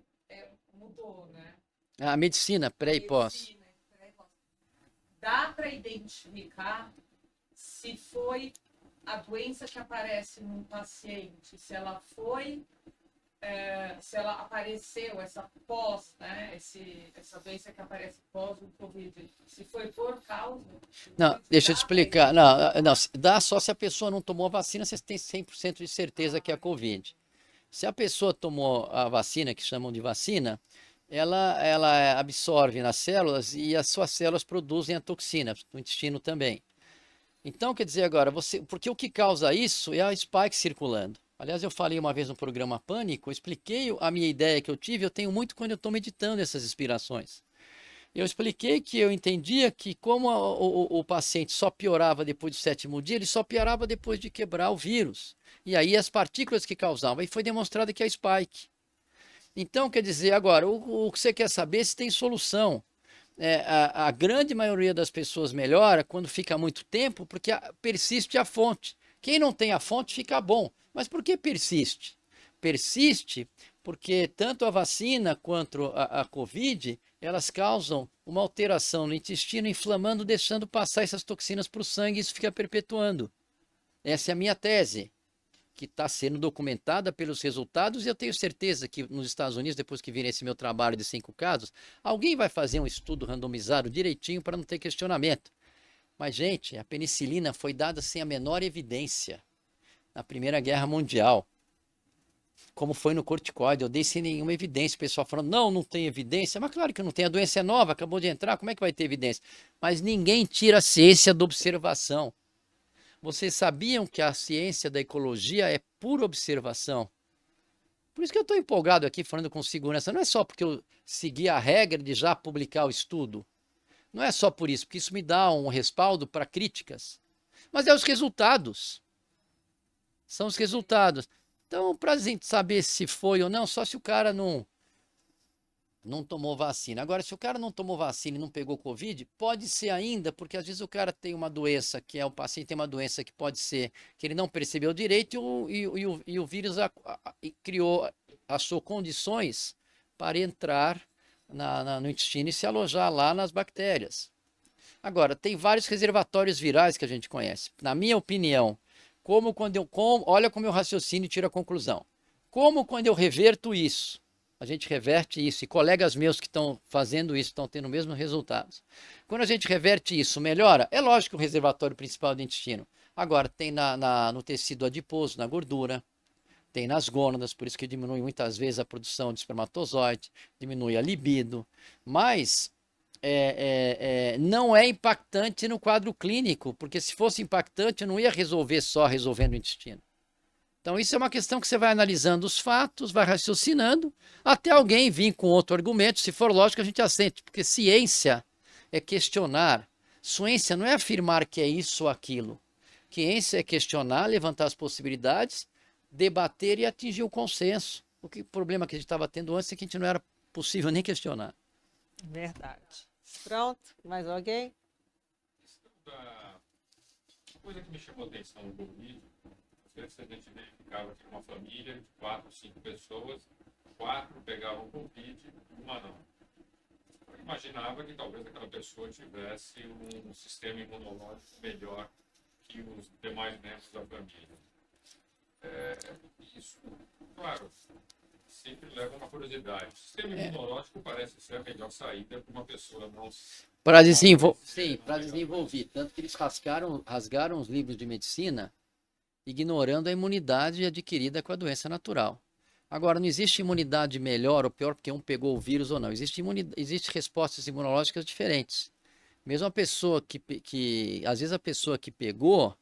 mudou, né? A medicina pré e pós. Dá para identificar se foi a doença que aparece num paciente, se ela apareceu, essa pós, né? Essa doença que aparece pós o Covid, se foi por causa. Não, deixa eu te explicar. Não, dá só se a pessoa não tomou a vacina, você tem 100% de certeza que é a Covid. Se a pessoa tomou a vacina, que chamam de vacina, ela absorve nas células e as suas células produzem a toxina, no intestino também. Então, quer dizer agora, porque o que causa isso é a spike circulando. Aliás, eu falei uma vez no programa Pânico, eu expliquei a minha ideia que eu tive, eu tenho muito quando eu estou meditando essas inspirações. Eu expliquei que eu entendia que como o paciente só piorava depois do 7º dia, ele só piorava depois de quebrar o vírus. E aí as partículas que causavam, e foi demonstrado que é a spike. Então, quer dizer, agora, o que você quer saber é se tem solução. A grande maioria das pessoas melhora quando fica muito tempo, porque persiste a fonte. Quem não tem a fonte fica bom. Mas por que persiste? Persiste porque tanto a vacina quanto a Covid, elas causam uma alteração no intestino, inflamando, deixando passar essas toxinas para o sangue e isso fica perpetuando. Essa é a minha tese, que está sendo documentada pelos resultados, e eu tenho certeza que nos Estados Unidos, depois que vir esse meu trabalho de 5 casos, alguém vai fazer um estudo randomizado direitinho para não ter questionamento. Mas, gente, a penicilina foi dada sem a menor evidência na Primeira Guerra Mundial, como foi no corticoide. Eu dei sem nenhuma evidência. O pessoal falando, não tem evidência. Mas claro que não tem, a doença é nova, acabou de entrar, como é que vai ter evidência? Mas ninguém tira a ciência da observação. Vocês sabiam que a ciência da ecologia é pura observação? Por isso que eu estou empolgado aqui falando com segurança. Não é só porque eu segui a regra de já publicar o estudo. Não é só por isso, porque isso me dá um respaldo para críticas. Mas é os resultados. São os resultados. Então, para a gente saber se foi ou não, só se o cara não tomou vacina. Agora, se o cara não tomou vacina e não pegou Covid, pode ser ainda, porque às vezes o cara tem uma doença, o paciente tem uma doença que pode ser que ele não percebeu direito e o vírus achou condições para entrar no intestino e se alojar lá nas bactérias. Agora, tem vários reservatórios virais que a gente conhece. Na minha opinião, olha como o meu raciocínio tira a conclusão. Como quando eu reverto isso, A gente reverte isso. E colegas meus que estão fazendo isso estão tendo os mesmos resultados. Quando a gente reverte isso, melhora? É lógico que o reservatório principal do intestino. Agora, tem no tecido adiposo, na gordura, tem nas gônadas, por isso que diminui muitas vezes a produção de espermatozoide, diminui a libido, mas não é impactante no quadro clínico, porque se fosse impactante, eu não ia resolver só resolvendo o intestino. Então, isso é uma questão que você vai analisando os fatos, vai raciocinando, até alguém vir com outro argumento. Se for lógico, a gente assente, porque ciência é questionar. Ciência não é afirmar que é isso ou aquilo. Ciência é questionar, levantar as possibilidades, debater e atingir o consenso. O problema que a gente estava tendo antes é que a gente não era possível nem questionar. Verdade. Pronto, mais alguém? Uma coisa que me chamou a atenção no vídeo, às vezes a gente verificava que uma família de 4, 5 pessoas, 4 pegavam Covid e uma não. Eu imaginava que talvez aquela pessoa tivesse um sistema imunológico melhor que os demais membros da família. Isso, claro, sempre leva uma curiosidade. O sistema imunológico parece ser a melhor saída para uma pessoa não... Para desenvolver. Tanto que eles rasgaram os livros de medicina, ignorando a imunidade adquirida com a doença natural. Agora, não existe imunidade melhor ou pior porque um pegou o vírus ou não. Existe respostas imunológicas diferentes. Mesmo a pessoa às vezes a pessoa que pegou,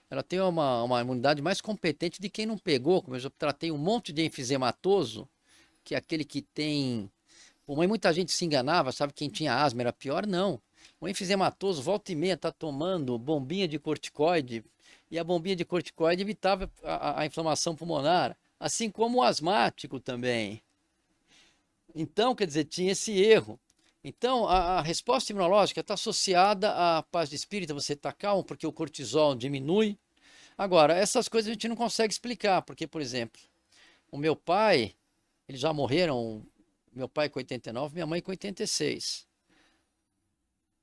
ela tem uma imunidade mais competente de quem não pegou. Como eu já tratei um monte de enfisematoso, que é aquele que tem... Muita gente se enganava, sabe, quem tinha asma era pior? Não. O enfisematoso, volta e meia, está tomando bombinha de corticoide, e a bombinha de corticoide evitava a inflamação pulmonar, assim como o asmático também. Então, quer dizer, tinha esse erro. Então, a resposta imunológica está associada à paz de espírito, você está calmo porque o cortisol diminui. Agora, essas coisas a gente não consegue explicar, porque, por exemplo, o meu pai, eles já morreram, meu pai com 89, minha mãe com 86.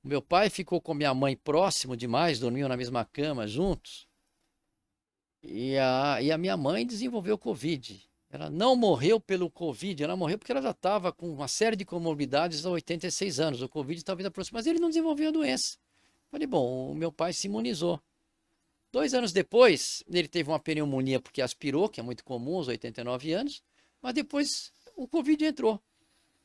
O meu pai ficou com minha mãe próximo demais, dormiam na mesma cama juntos, e a minha mãe desenvolveu Covid. Ela não morreu pelo Covid, ela morreu porque ela já estava com uma série de comorbidades aos 86 anos. O Covid talvez aproximou, mas ele não desenvolveu a doença. Falei, bom, o meu pai se imunizou. 2 anos depois, ele teve uma pneumonia porque aspirou, que é muito comum aos 89 anos, mas depois o Covid entrou.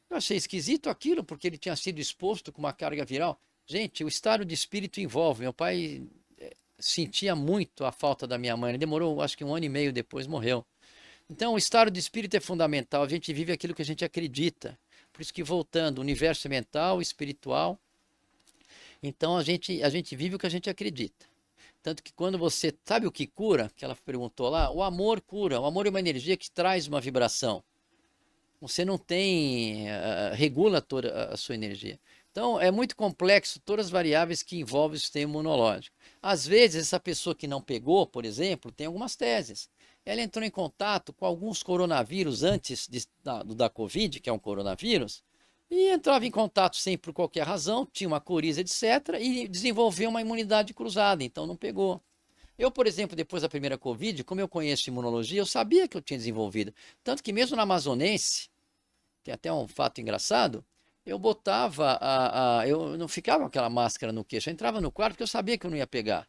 Eu achei esquisito aquilo, porque ele tinha sido exposto com uma carga viral. Gente, o estado de espírito envolve. Meu pai sentia muito a falta da minha mãe. Ele demorou, acho que 1 ano e meio depois, morreu. Então, o estado de espírito é fundamental. A gente vive aquilo que a gente acredita. Por isso que, voltando, o universo mental, espiritual. Então, a gente vive o que a gente acredita. Tanto que quando você... Sabe o que cura? Que ela perguntou lá. O amor cura. O amor é uma energia que traz uma vibração. Você não tem... regula toda a sua energia. Então, é muito complexo todas as variáveis que envolvem o sistema imunológico. Às vezes, essa pessoa que não pegou, por exemplo, tem algumas teses. Ela entrou em contato com alguns coronavírus antes da Covid, que é um coronavírus, e entrava em contato sem por qualquer razão, tinha uma coriza, etc., e desenvolveu uma imunidade cruzada, então não pegou. Eu, por exemplo, depois da primeira Covid, como eu conheço imunologia, eu sabia que eu tinha desenvolvido. Tanto que mesmo na Amazonense, tem até um fato engraçado, eu botava, eu não ficava com aquela máscara no queixo, eu entrava no quarto porque eu sabia que eu não ia pegar.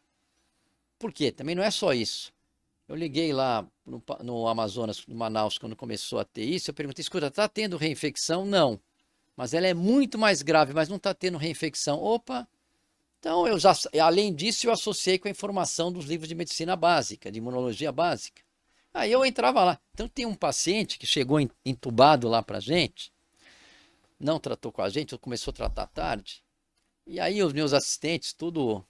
Por quê? Também não é só isso. Eu liguei lá no Amazonas, no Manaus, quando começou a ter isso, eu perguntei, escuta, está tendo reinfecção? Não. Mas ela é muito mais grave, mas não está tendo reinfecção. Opa! Então, além disso, eu associei com a informação dos livros de medicina básica, de imunologia básica. Aí eu entrava lá. Então, tem um paciente que chegou entubado lá pra gente, não tratou com a gente, começou a tratar tarde. E aí os meus assistentes, tudo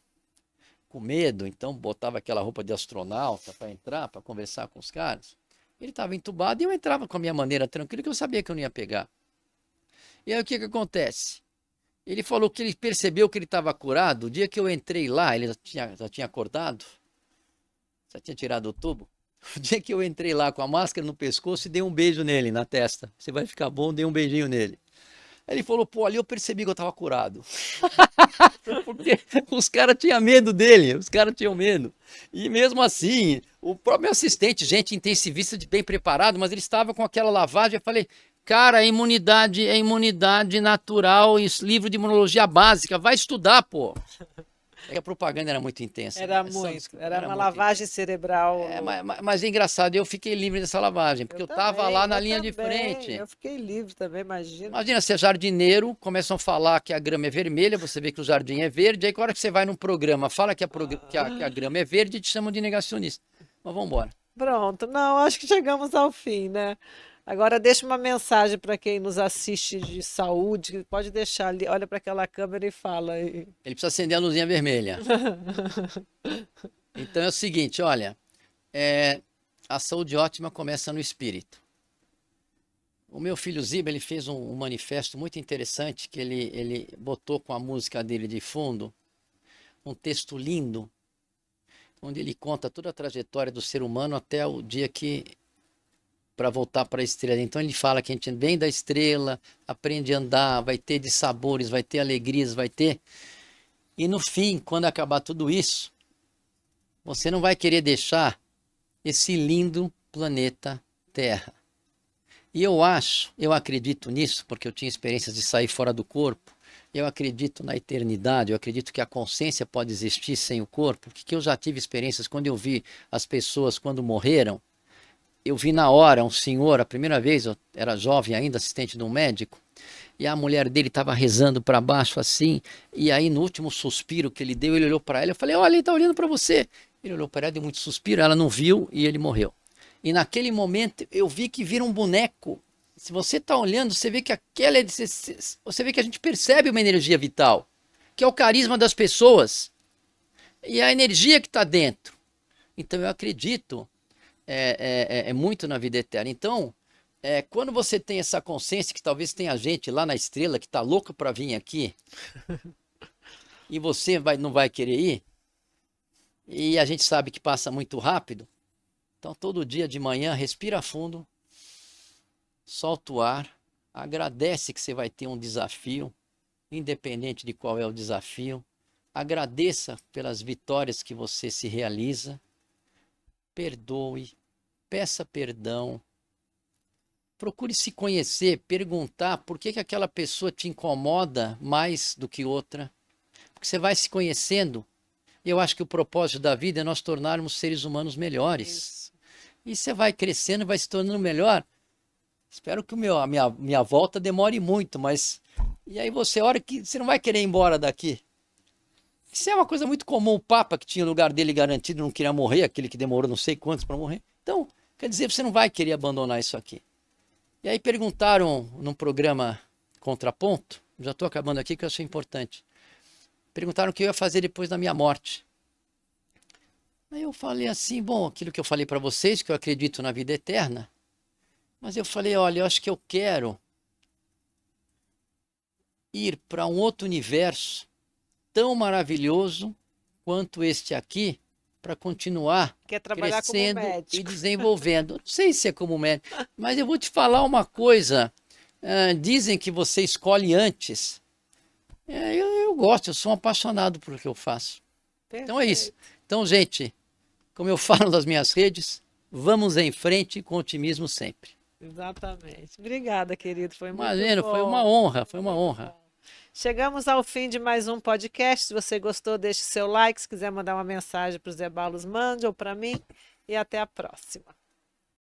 com medo, então botava aquela roupa de astronauta para entrar, para conversar com os caras. Ele estava entubado e eu entrava com a minha maneira tranquila, que eu sabia que eu não ia pegar. E aí o que acontece? Ele falou que ele percebeu que ele estava curado. O dia que eu entrei lá, ele já tinha acordado, já tinha tirado o tubo. O dia que eu entrei lá com a máscara no pescoço e dei um beijo nele, na testa. Você vai ficar bom, dei um beijinho nele. Aí ele falou, pô, ali eu percebi que eu estava curado. Porque os caras tinham medo dele, os caras tinham medo. E mesmo assim, o próprio assistente, gente intensivista bem preparado, mas ele estava com aquela lavagem. Eu falei, Cara, é imunidade natural, livro de imunologia básica. Vai estudar, pô. É que a propaganda era muito intensa. Era né? muito, era uma muito lavagem cerebral. É, mas é engraçado, eu fiquei livre dessa lavagem, porque eu tava lá na linha de frente. Eu fiquei livre também, imagina. Imagina, você é jardineiro, começam a falar que a grama é vermelha, você vê que o jardim é verde, aí na hora que você vai num programa, fala que a grama é verde, te chamam de negacionista. Mas vamos embora. Pronto, não, acho que chegamos ao fim, né? Agora deixa uma mensagem para quem nos assiste de saúde, que pode deixar ali, olha para aquela câmera e fala aí. Ele precisa acender a luzinha vermelha. Então é o seguinte, olha, a saúde ótima começa no espírito. O meu filho Ziba, ele fez um manifesto muito interessante, que ele botou com a música dele de fundo, um texto lindo, onde ele conta toda a trajetória do ser humano até o dia que, para voltar para a estrela. Então ele fala que a gente vem da estrela, aprende a andar, vai ter dissabores, vai ter alegrias, vai ter... E no fim, quando acabar tudo isso, você não vai querer deixar esse lindo planeta Terra. E eu acredito nisso, porque eu tinha experiências de sair fora do corpo, eu acredito na eternidade, eu acredito que a consciência pode existir sem o corpo, porque eu já tive experiências quando eu vi as pessoas quando morreram, eu vi na hora um senhor, a primeira vez, eu era jovem ainda, assistente de um médico, e a mulher dele estava rezando para baixo assim, e aí no último suspiro que ele deu, ele olhou para ela, eu falei, olha, ele está olhando para você. Ele olhou para ela, deu muito suspiro, ela não viu e ele morreu. E naquele momento eu vi que vira um boneco. Se você está olhando, você vê que você vê que a gente percebe uma energia vital, que é o carisma das pessoas e a energia que está dentro. Então eu acredito muito na vida eterna. Então, quando você tem essa consciência que talvez tenha gente lá na estrela que está louca para vir aqui e você não vai querer ir, e a gente sabe que passa muito rápido, então todo dia de manhã respira fundo, solta o ar, agradece que você vai ter um desafio, independente de qual é o desafio, agradeça pelas vitórias que você se realiza, perdoe, peça perdão, procure se conhecer, perguntar por que aquela pessoa te incomoda mais do que outra, porque você vai se conhecendo. Eu acho que o propósito da vida é nós tornarmos seres humanos melhores. Isso. E você vai crescendo, vai se tornando melhor. Espero que a minha volta demore muito, mas... E aí você, a hora que você não vai querer ir embora daqui. Isso é uma coisa muito comum. O Papa, que tinha o lugar dele garantido, não queria morrer, aquele que demorou não sei quantos para morrer. Então, quer dizer, você não vai querer abandonar isso aqui. E aí perguntaram num programa Contraponto, já estou acabando aqui que eu achei importante. Perguntaram o que eu ia fazer depois da minha morte. Aí eu falei assim, bom, aquilo que eu falei para vocês, que eu acredito na vida eterna, mas eu falei, olha, eu acho que eu quero ir para um outro universo tão maravilhoso quanto este aqui, para continuar crescendo e desenvolvendo. Não sei se é como médico, mas eu vou te falar uma coisa. Dizem que você escolhe antes. Eu gosto, eu sou um apaixonado por o que eu faço. Perfeito. Então é isso. Então, gente, como eu falo nas minhas redes, vamos em frente com otimismo sempre. Exatamente. Obrigada, querido. Foi muito bom. Foi uma honra, foi uma honra. Chegamos ao fim de mais um podcast. Se você gostou, deixe seu like. Se quiser mandar uma mensagem para o Zé Balos, mande, ou para mim. E até a próxima.